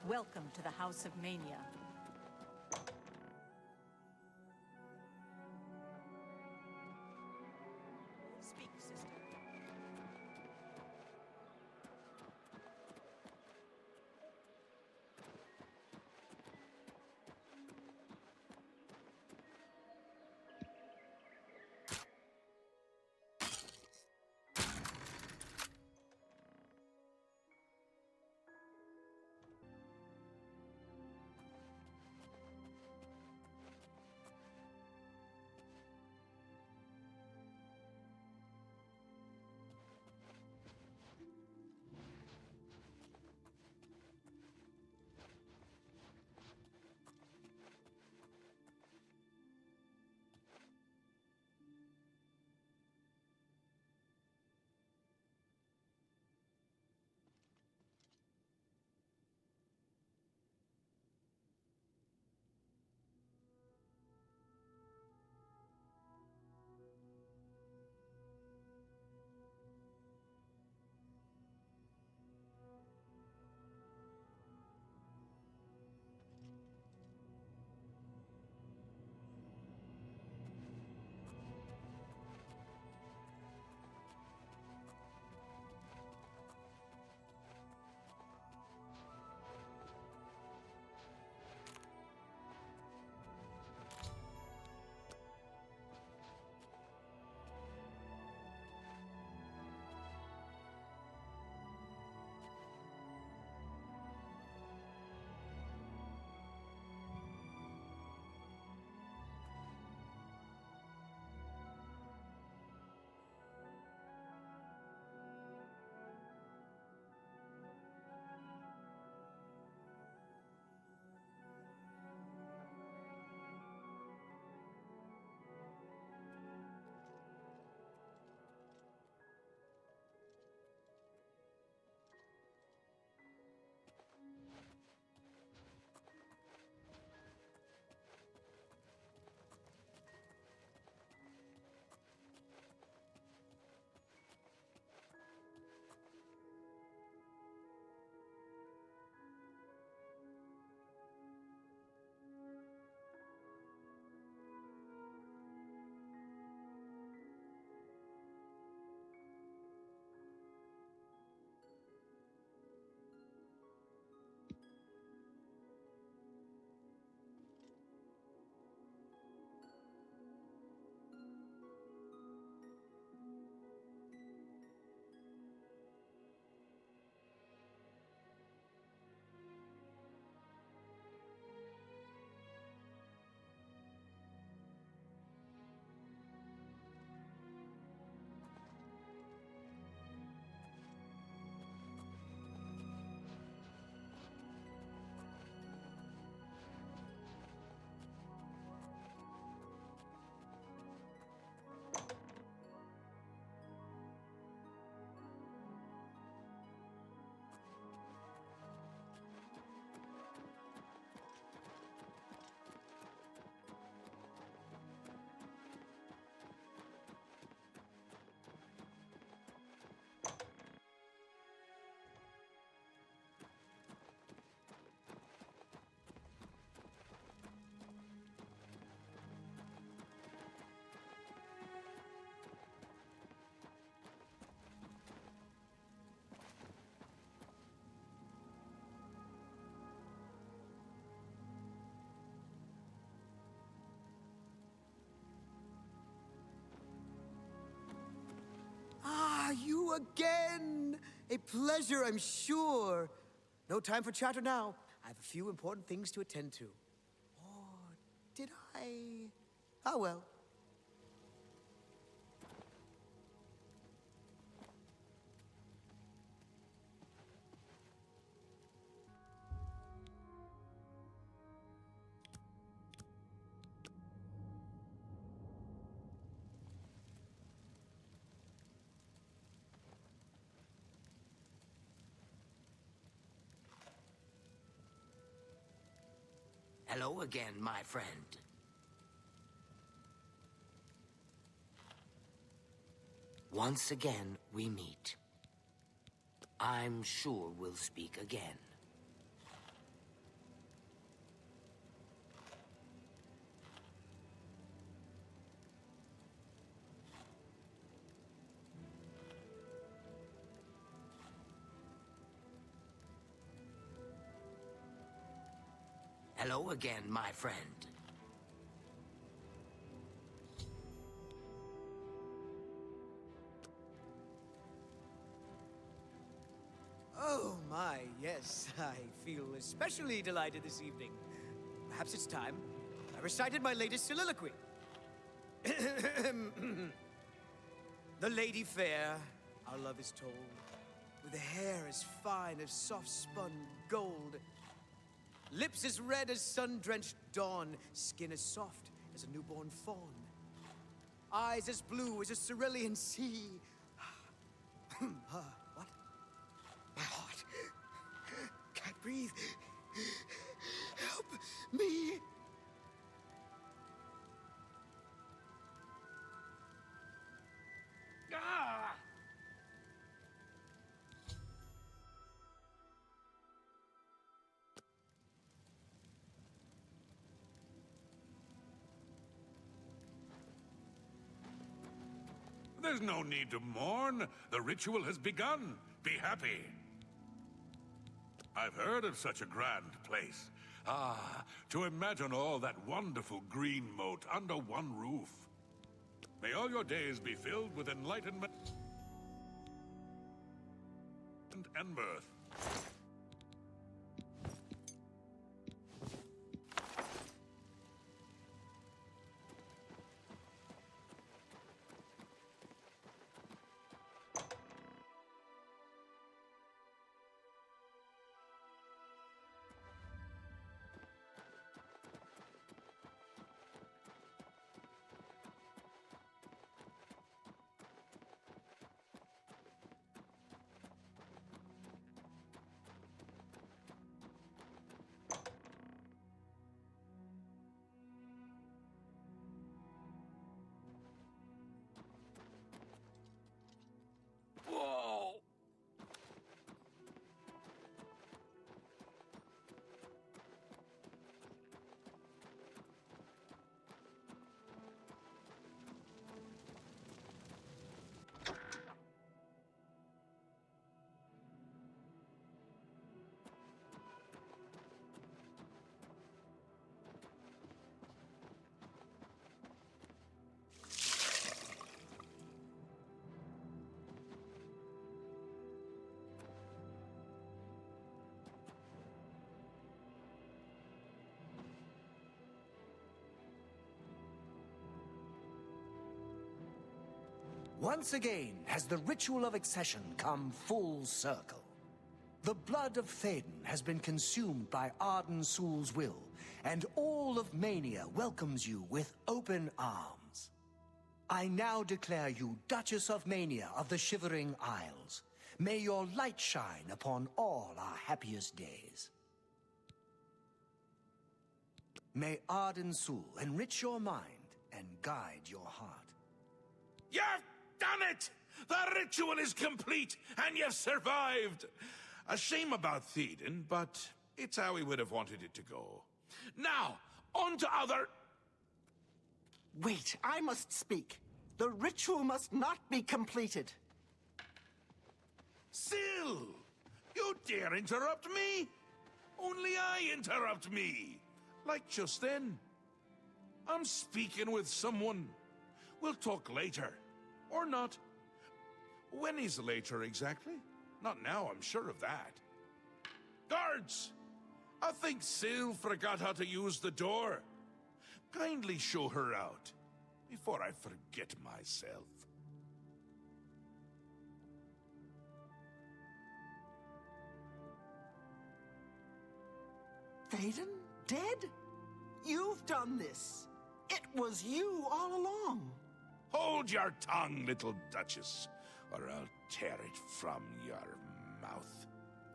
Welcome to the House of Mania. Speak, sister. again! A pleasure, I'm sure. No time for chatter now. I have a few important things to attend to. Or did I? Oh well. Hello again, my friend. Once again, we meet. I'm sure we'll speak again. Hello again, my friend. Oh my, yes. I feel especially delighted this evening. Perhaps it's time I recited my latest soliloquy. The lady fair, our love is told, with a hair as fine as soft-spun gold, lips as red as sun-drenched dawn, skin as soft as a newborn fawn, eyes as blue as a cerulean sea. What? My heart can't breathe. Help me. Ah! There's no need to mourn. The ritual has begun. Be happy. I've heard of such a grand place. Ah, to imagine all that wonderful green moat under one roof. May all your days be filled with enlightenment and mirth. Whoa! Once again has the ritual of accession come full circle. The blood of Thadon has been consumed by Arden Sul's will, and all of Mania welcomes you with open arms. I now declare you Duchess of Mania of the Shivering Isles. May your light shine upon all our happiest days. May Arden Sul enrich your mind and guide your heart. You've done it! The ritual is complete, and you've survived! A shame about Thadon, but it's how we would have wanted it to go. Now, on to other... Wait, I must speak. The ritual must not be completed. Sil! You dare interrupt me? Only I interrupt me. Like just then. I'm speaking with someone. We'll talk later. Or not. When is later exactly? Not now, I'm sure of that. Guards! I think Syl forgot how to use the door. Kindly show her out, before I forget myself. Thadon? Dead? You've done this. It was you all along. Hold your tongue, little Duchess, or I'll tear it from your mouth.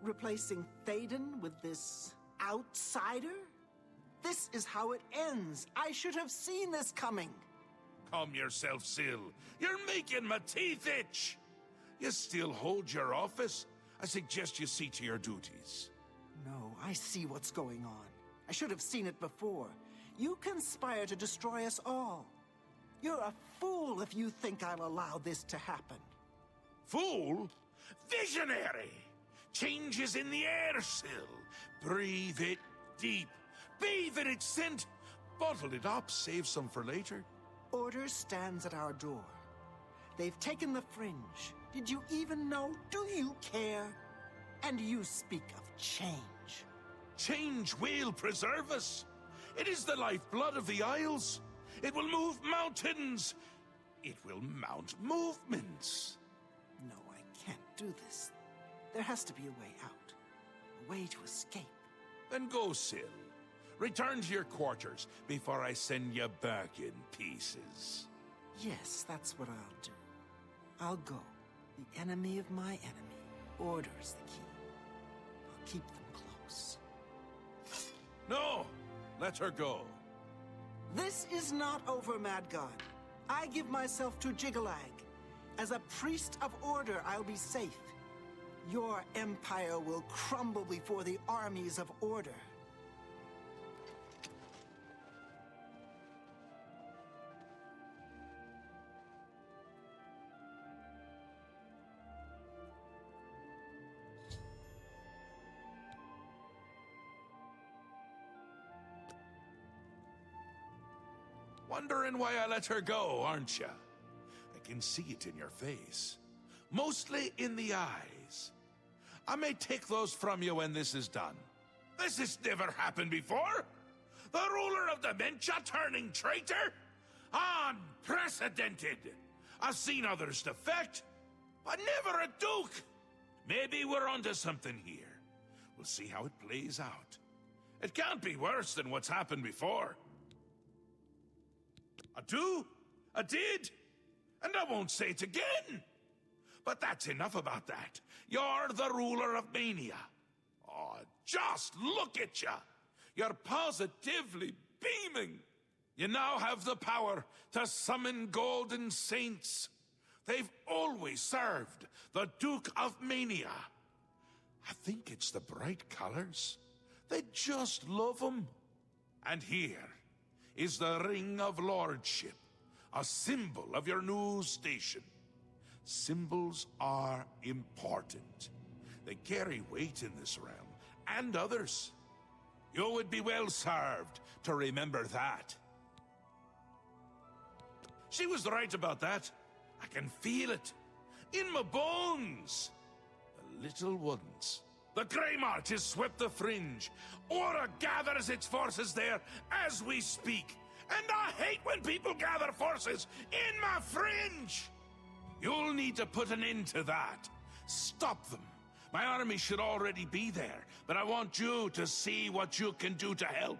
Replacing Thadon with this outsider? This is how it ends. I should have seen this coming. Calm yourself, Syl. You're making my teeth itch. You still hold your office? I suggest you see to your duties. No, I see what's going on. I should have seen it before. You conspire to destroy us all. You're a fool if you think I'll allow this to happen. Fool? Visionary! Change is in the air, Syl. Breathe it deep. Bathe in its scent. Bottle it up, save some for later. Order stands at our door. They've taken the fringe. Did you even know? Do you care? And you speak of change. Change will preserve us. It is the lifeblood of the Isles. It will move mountains. It will mount movements. No, I can't do this. There has to be a way out. A way to escape. Then go, Syl. Return to your quarters before I send you back in pieces. Yes, that's what I'll do. I'll go. The enemy of my enemy orders the key. I'll keep them close. No! Let her go. This is not over, Mad God. I give myself to Jigalag. As a priest of order, I'll be safe. Your empire will crumble before the armies of order. Wondering why I let her go, aren't you? I can see it in your face. Mostly in the eyes. I may take those from you when this is done. This has never happened before. The ruler of dementia turning traitor? Unprecedented. I've seen others defect, but never a duke. Maybe we're onto something here. We'll see how it plays out. It can't be worse than what's happened before. I do, I did, and I won't say it again. But that's enough about that. You're the ruler of Mania. Oh, just look at you. You're positively beaming. You now have the power to summon golden saints. They've always served the Duke of Mania. I think it's the bright colors. They just love them. And here is the Ring of Lordship, a symbol of your new station. Symbols are important. They carry weight in this realm, and others. You would be well served to remember that. She was right about that. I can feel it. In my bones. The little ones. The Grey March has swept the fringe. Aura gathers its forces there as we speak. And I hate when people gather forces in my fringe! You'll need to put an end to that. Stop them. My army should already be there, but I want you to see what you can do to help.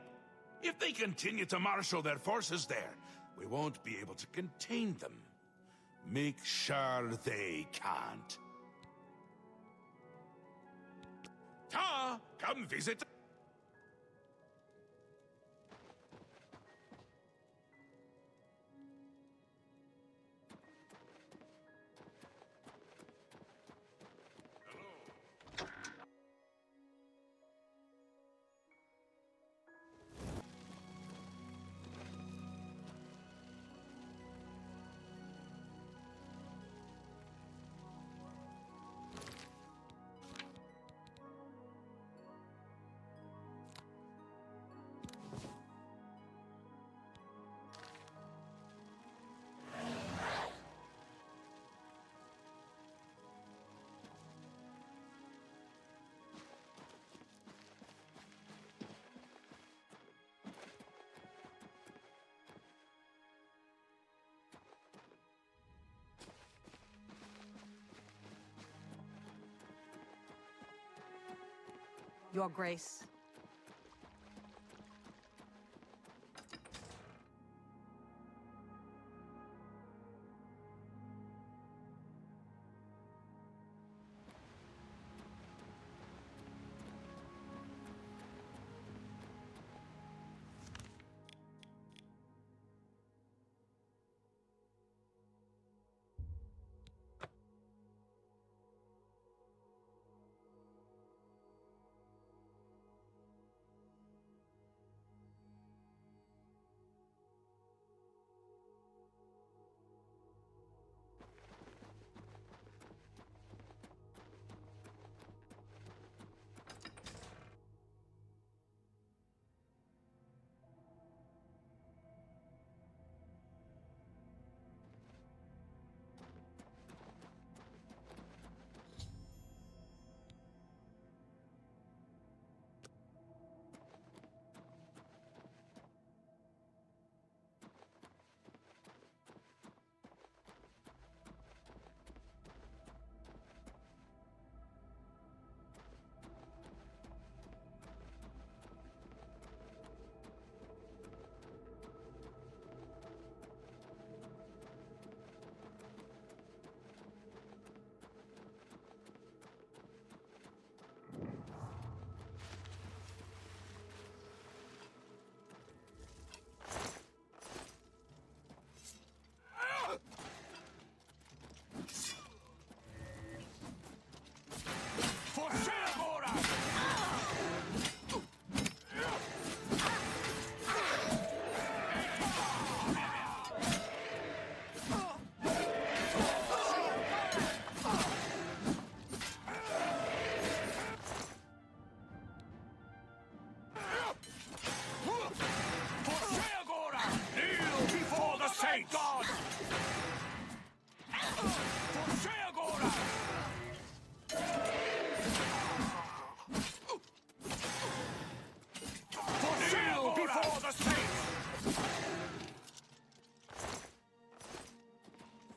If they continue to marshal their forces there, we won't be able to contain them. Make sure they can't. Ta, come visit. Your Grace.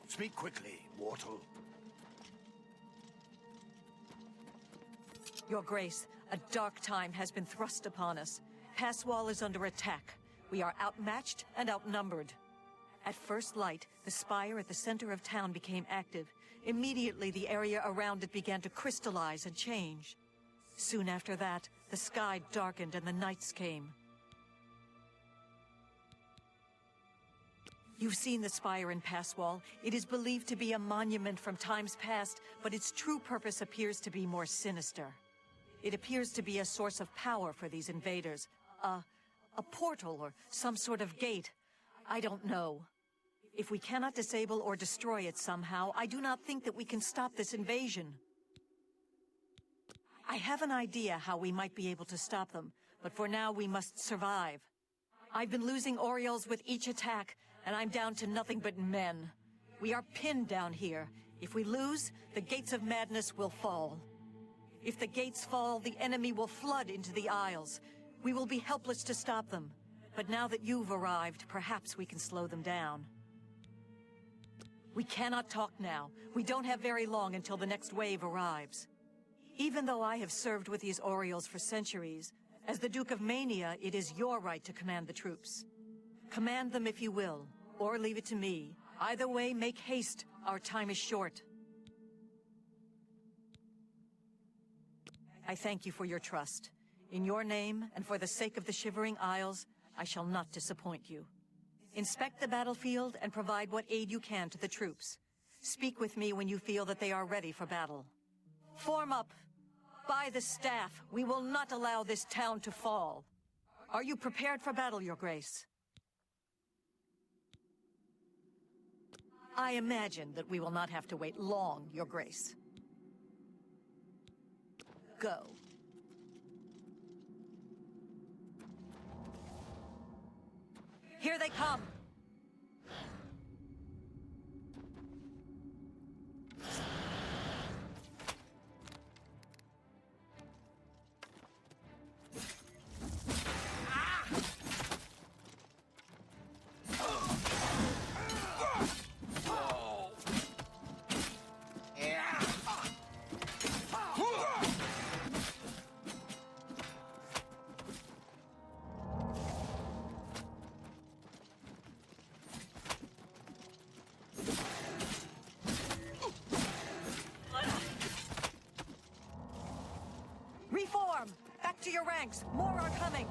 Speak quickly, mortal. Your Grace, a dark time has been thrust upon us. Passwall is under attack. We are outmatched and outnumbered. At first light, the spire at the center of town became active. Immediately, the area around it began to crystallize and change. Soon after that, the sky darkened and the nights came. You've seen the spire in Passwall. It is believed to be a monument from times past, but its true purpose appears to be more sinister. It appears to be a source of power for these invaders. A portal or some sort of gate. I don't know. If we cannot disable or destroy it somehow, I do not think that we can stop this invasion. I have an idea how we might be able to stop them, but for now we must survive. I've been losing Orioles with each attack, and I'm down to nothing but men. We are pinned down here. If we lose, the gates of madness will fall. If the gates fall, the enemy will flood into the Isles. We will be helpless to stop them. But now that you've arrived, perhaps we can slow them down. We cannot talk now. We don't have very long until the next wave arrives. Even though I have served with these Orioles for centuries, as the Duke of Mania, it is your right to command the troops. Command them if you will, or leave it to me. Either way, make haste. Our time is short. I thank you for your trust. In your name, and for the sake of the Shivering Isles, I shall not disappoint you. Inspect the battlefield and provide what aid you can to the troops. Speak with me when you feel that they are ready for battle. Form up! By the staff, we will not allow this town to fall. Are you prepared for battle, Your Grace? I imagine that we will not have to wait long, Your Grace. Go. Here they come! Gregs! More are coming!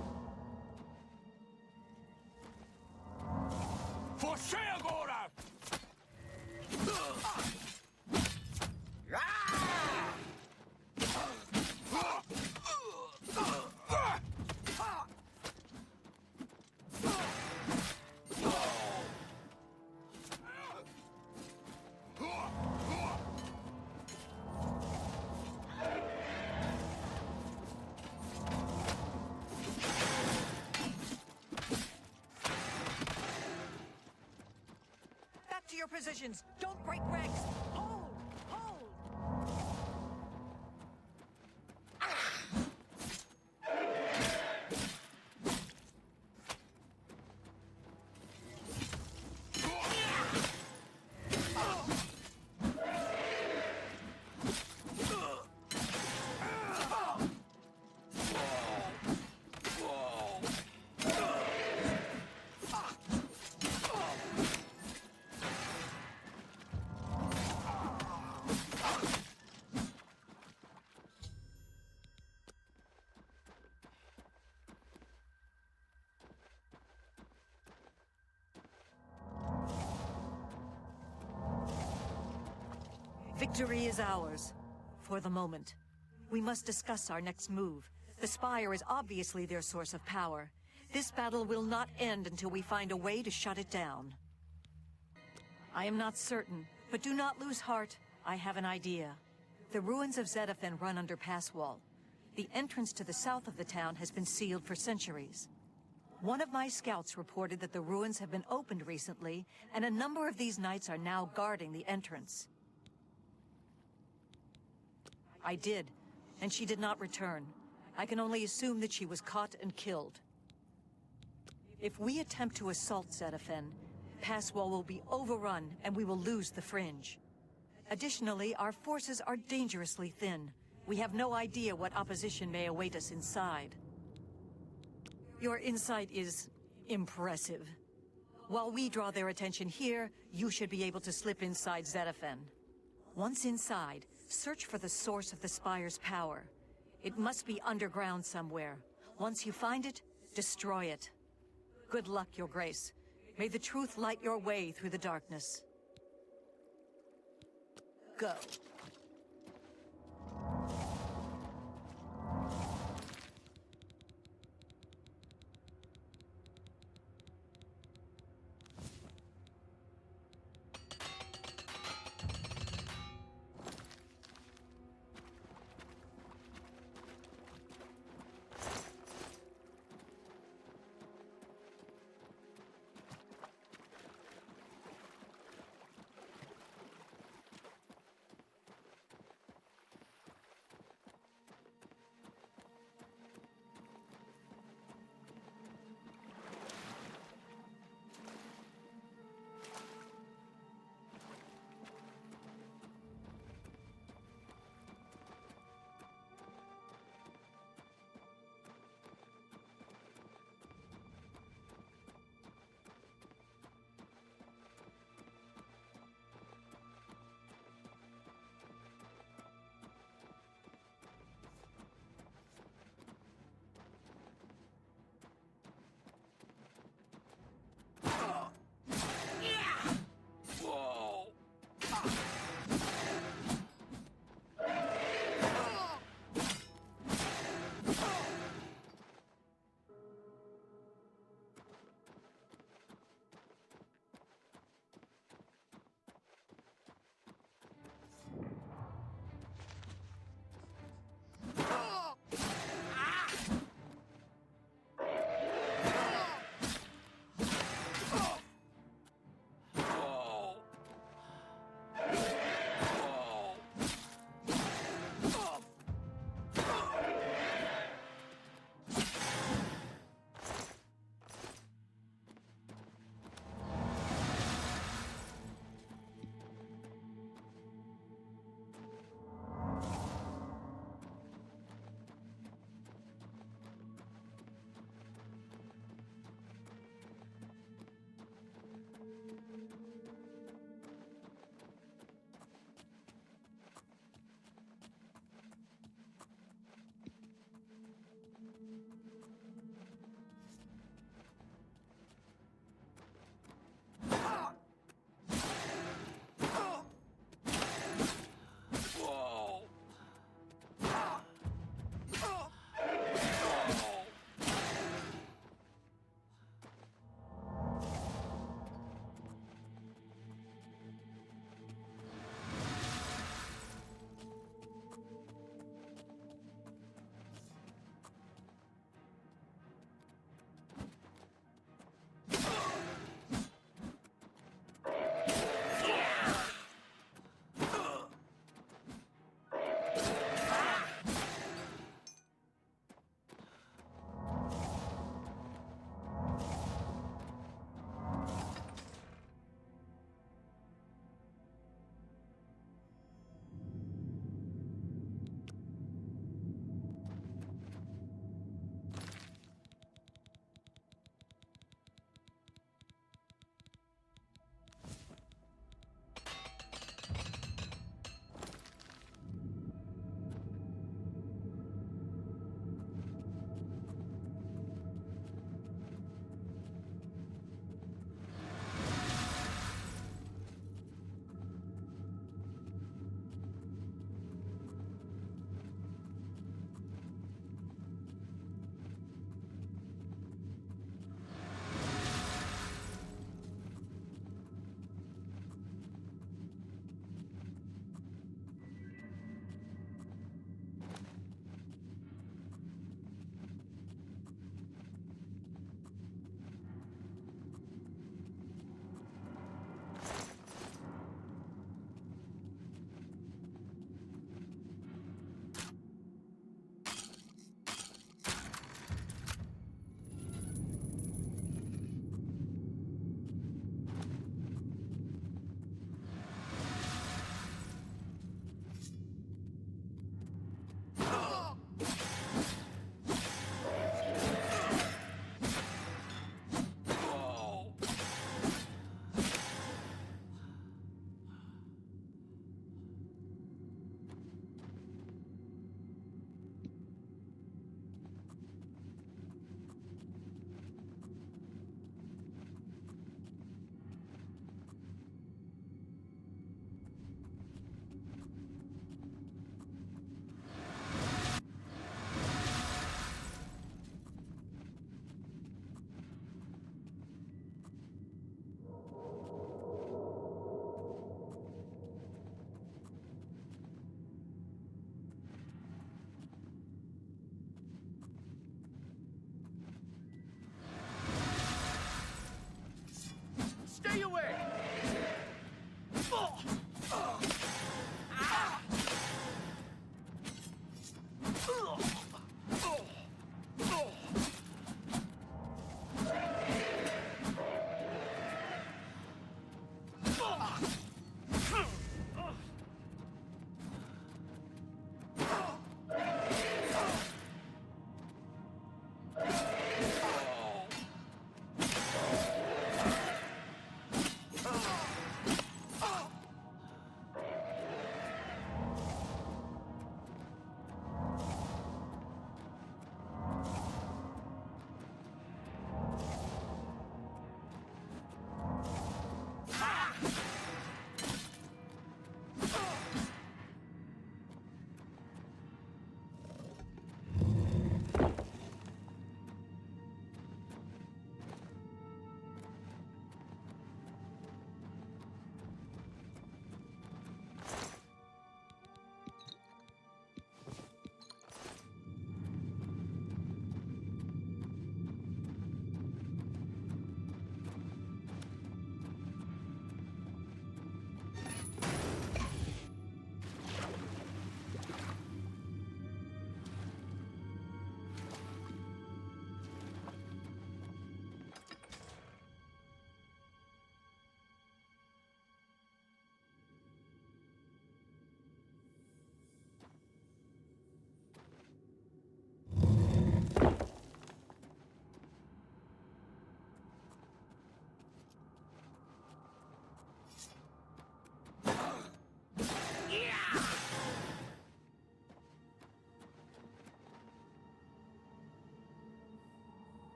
Forse agora! Back to your positions! Don't break ranks! Hold! Hold! Victory is ours. For the moment. We must discuss our next move. The Spire is obviously their source of power. This battle will not end until we find a way to shut it down. I am not certain, but do not lose heart. I have an idea. The ruins of Zedaphen run under pass wall. The entrance to the south of the town has been sealed for centuries. One of my scouts reported that the ruins have been opened recently, and a number of these knights are now guarding the entrance. I did, and she did not return. I can only assume that she was caught and killed. If we attempt to assault Zedaphen, Passwall will be overrun and we will lose the Fringe. Additionally, our forces are dangerously thin. We have no idea what opposition may await us inside. Your insight is impressive. While we draw their attention here, you should be able to slip inside Zedaphen. Once inside, search for the source of the Spire's power. It must be underground somewhere. Once you find it, destroy it. Good luck, Your Grace. May the truth light your way through the darkness. Go.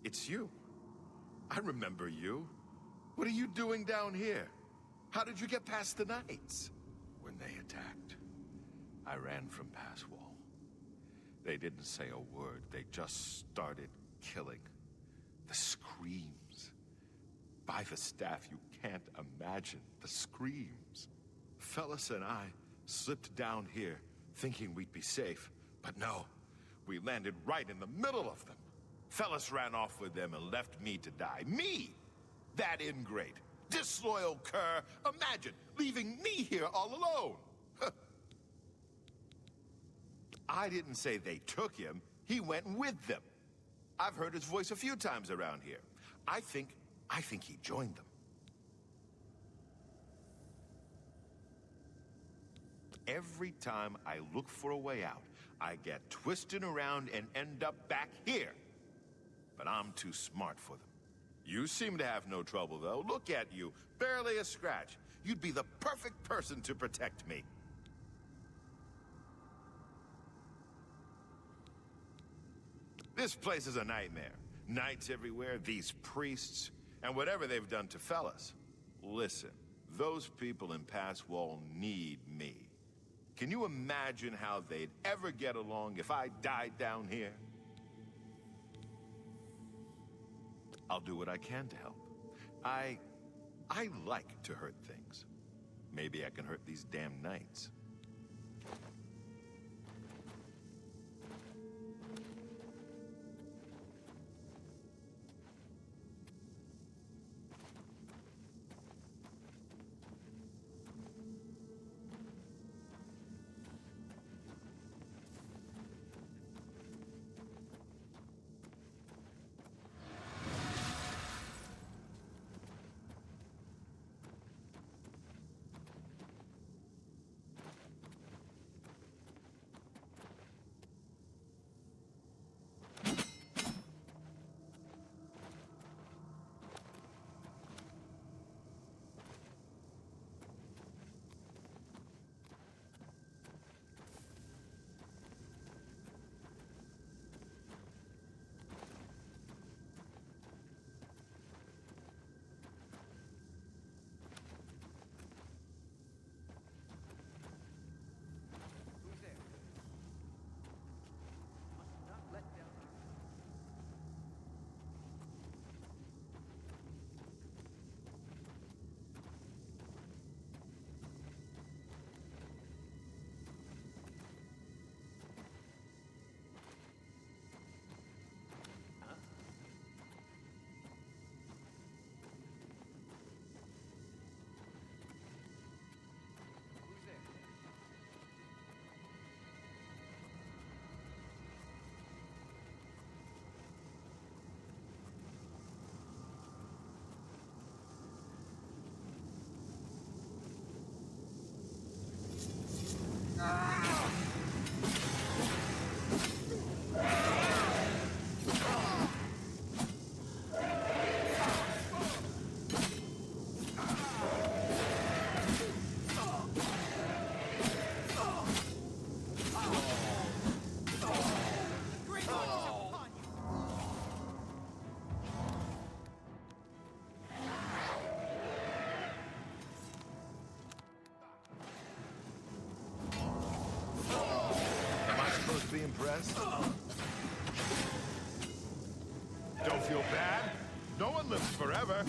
It's you. I remember you. What are you doing down here? How did you get past the knights? When they attacked, I ran from past wall. They didn't say a word. They just started killing. The screams. By the staff, you can't imagine the screams. Fellas and I slipped down here thinking we'd be safe, but no. We landed right in the middle of them. Fellas ran off with them and left me to die. Me! That ingrate. Disloyal cur. Imagine leaving me here all alone. I didn't say they took him. He went with them. I've heard his voice a few times around here. I think he joined them. Every time I look for a way out, I get twisted around and end up back here. But I'm too smart for them. You seem to have no trouble, though. Look at you. Barely a scratch. You'd be the perfect person to protect me. This place is a nightmare. Knights everywhere, these priests, and whatever they've done to fellas. Listen, those people in Pass Wall need me. Can you imagine how they'd ever get along if I died down here? I'll do what I can to help. I like to hurt things. Maybe I can hurt these damn knights. Be impressed? Don't feel bad. No one lives forever.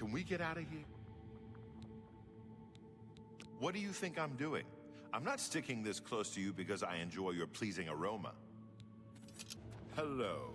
can we get out of here? What do you think I'm doing? I'm not sticking this close to you because I enjoy your pleasing aroma. Hello.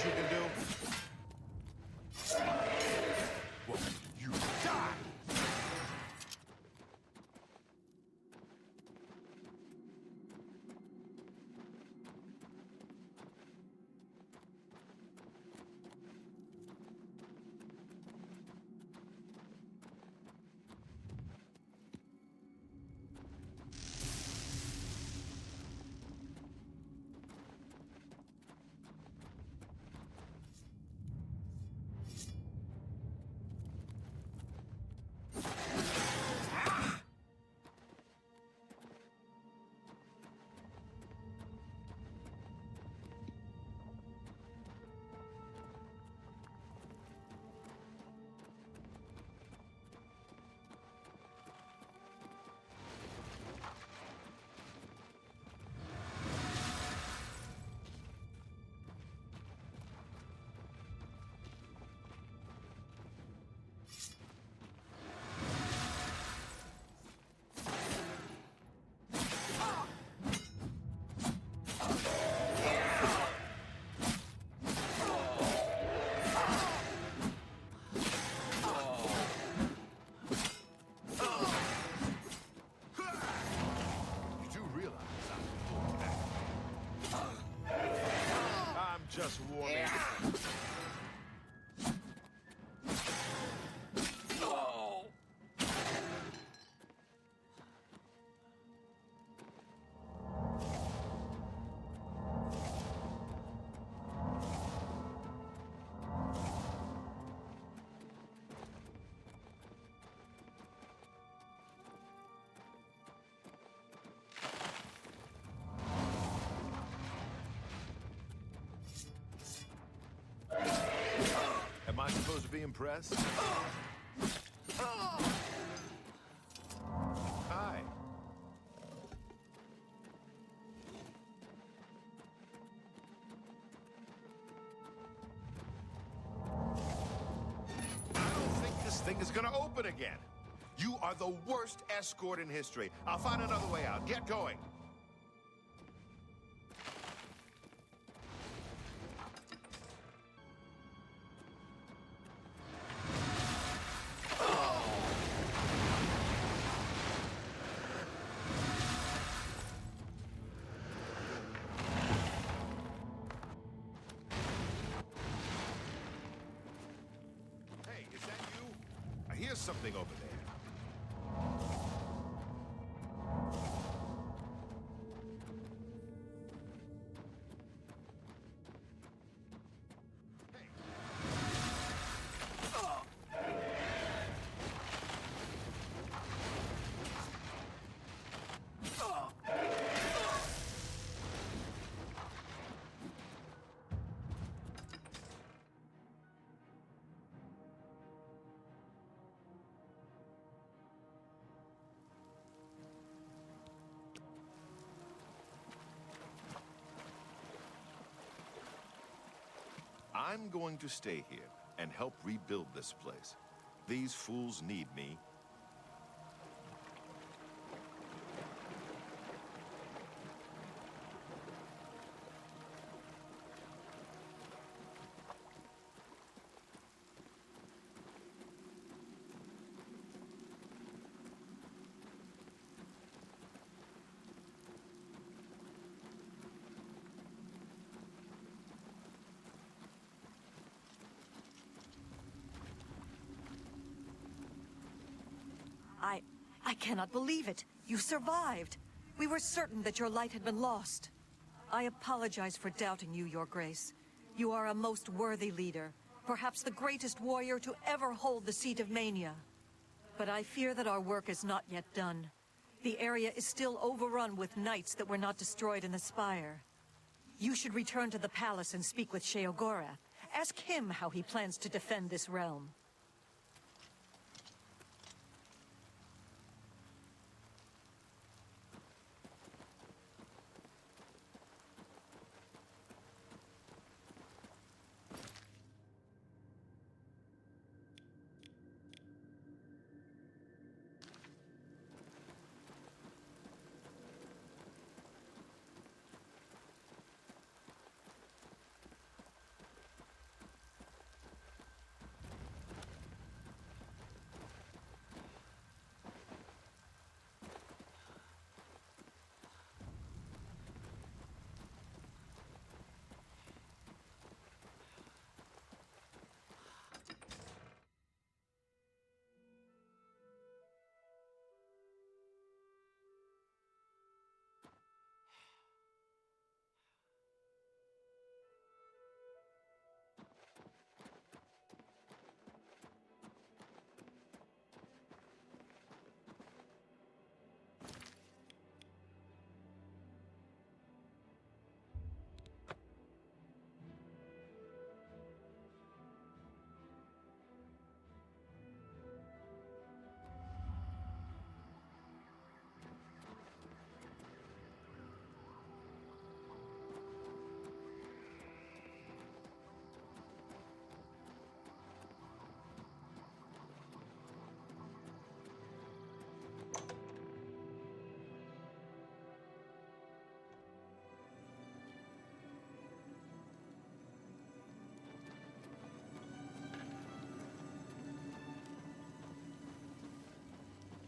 You can do? Well, you die! Just warming. Oh. Am I supposed to be impressed? Hi. I don't think this thing is gonna open again. You are the worst escort in history. I'll find another way out. Get going. Here's something over there. I'm going to stay here and help rebuild this place. These fools need me. I cannot believe it. You survived. We were certain that your light had been lost. I apologize for doubting you, Your Grace. You are a most worthy leader, perhaps the greatest warrior to ever hold the seat of Mania. But I fear that our work is not yet done. The area is still overrun with knights that were not destroyed in the Spire. You should return to the palace and speak with Sheogorath. Ask him how he plans to defend this realm.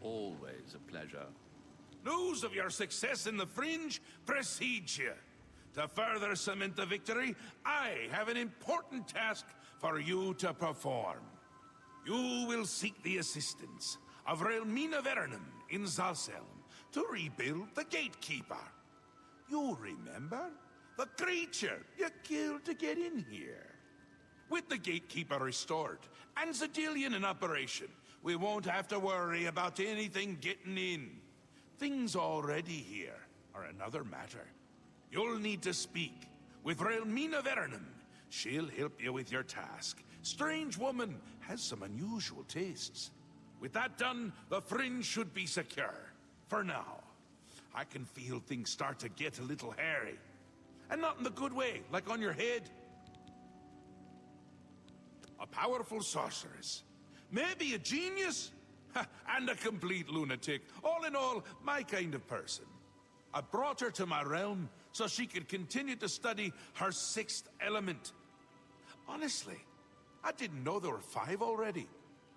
Always a pleasure. News of your success in the Fringe precedes you. To further cement the victory, I have an important task for you to perform. You will seek the assistance of Relmina Vernum in Zalselm to rebuild the Gatekeeper. You remember? The creature you killed to get in here. With the Gatekeeper restored and Zadillion in operation, we won't have to worry about anything getting in. Things already here are another matter. You'll need to speak with Relmina Vernum. She'll help you with your task. Strange woman has some unusual tastes. With that done, the Fringe should be secure. For now. I can feel things start to get a little hairy. And not in the good way, like on your head. A powerful sorceress. Maybe a genius? And a complete lunatic. All in all, my kind of person. I brought her to my realm so she could continue to study her sixth element. Honestly, I didn't know there were 5 already.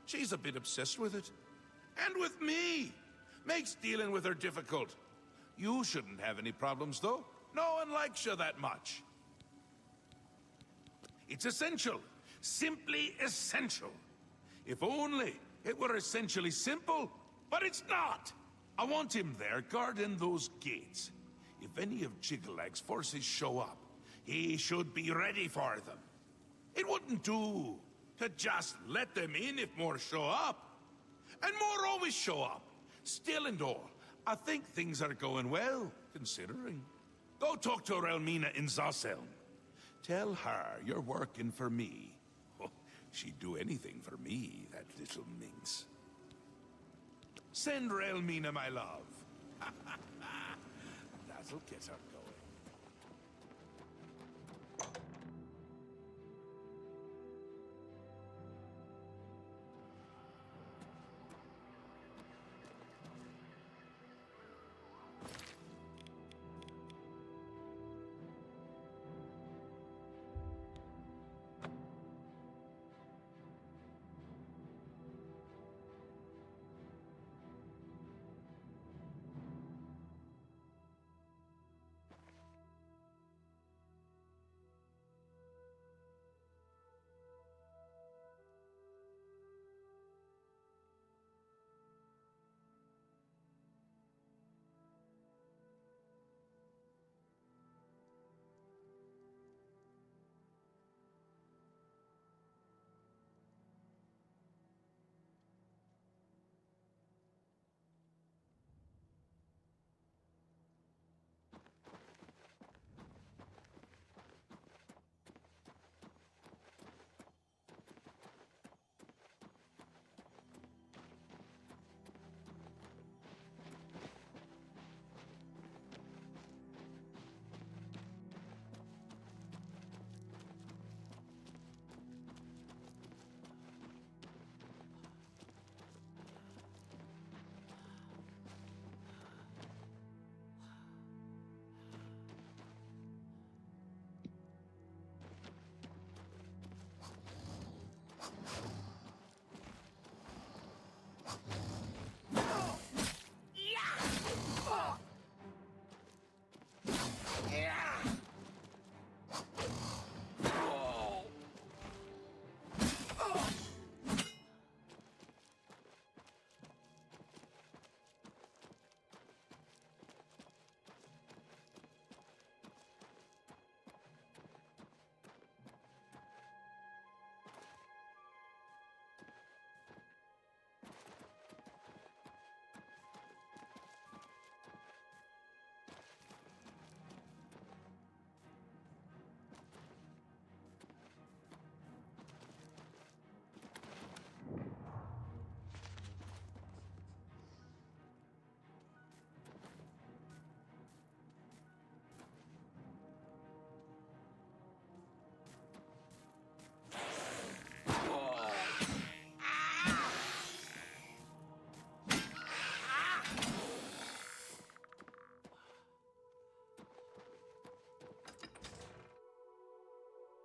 She's a bit obsessed with it. And with me. Makes dealing with her difficult. You shouldn't have any problems, though. No one likes you that much. It's essential. Simply essential. If only it were essentially simple, but it's not. I want him there guarding those gates. If any of Jigglag's forces show up, he should be ready for them. It wouldn't do to just let them in if more show up. And more always show up. Still and all, I think things are going well, considering. Go talk to Relmina in Zalselm. Tell her you're working for me. Oh, she'd do anything for me, that little minx. Send Relmina my love. That'll get her going.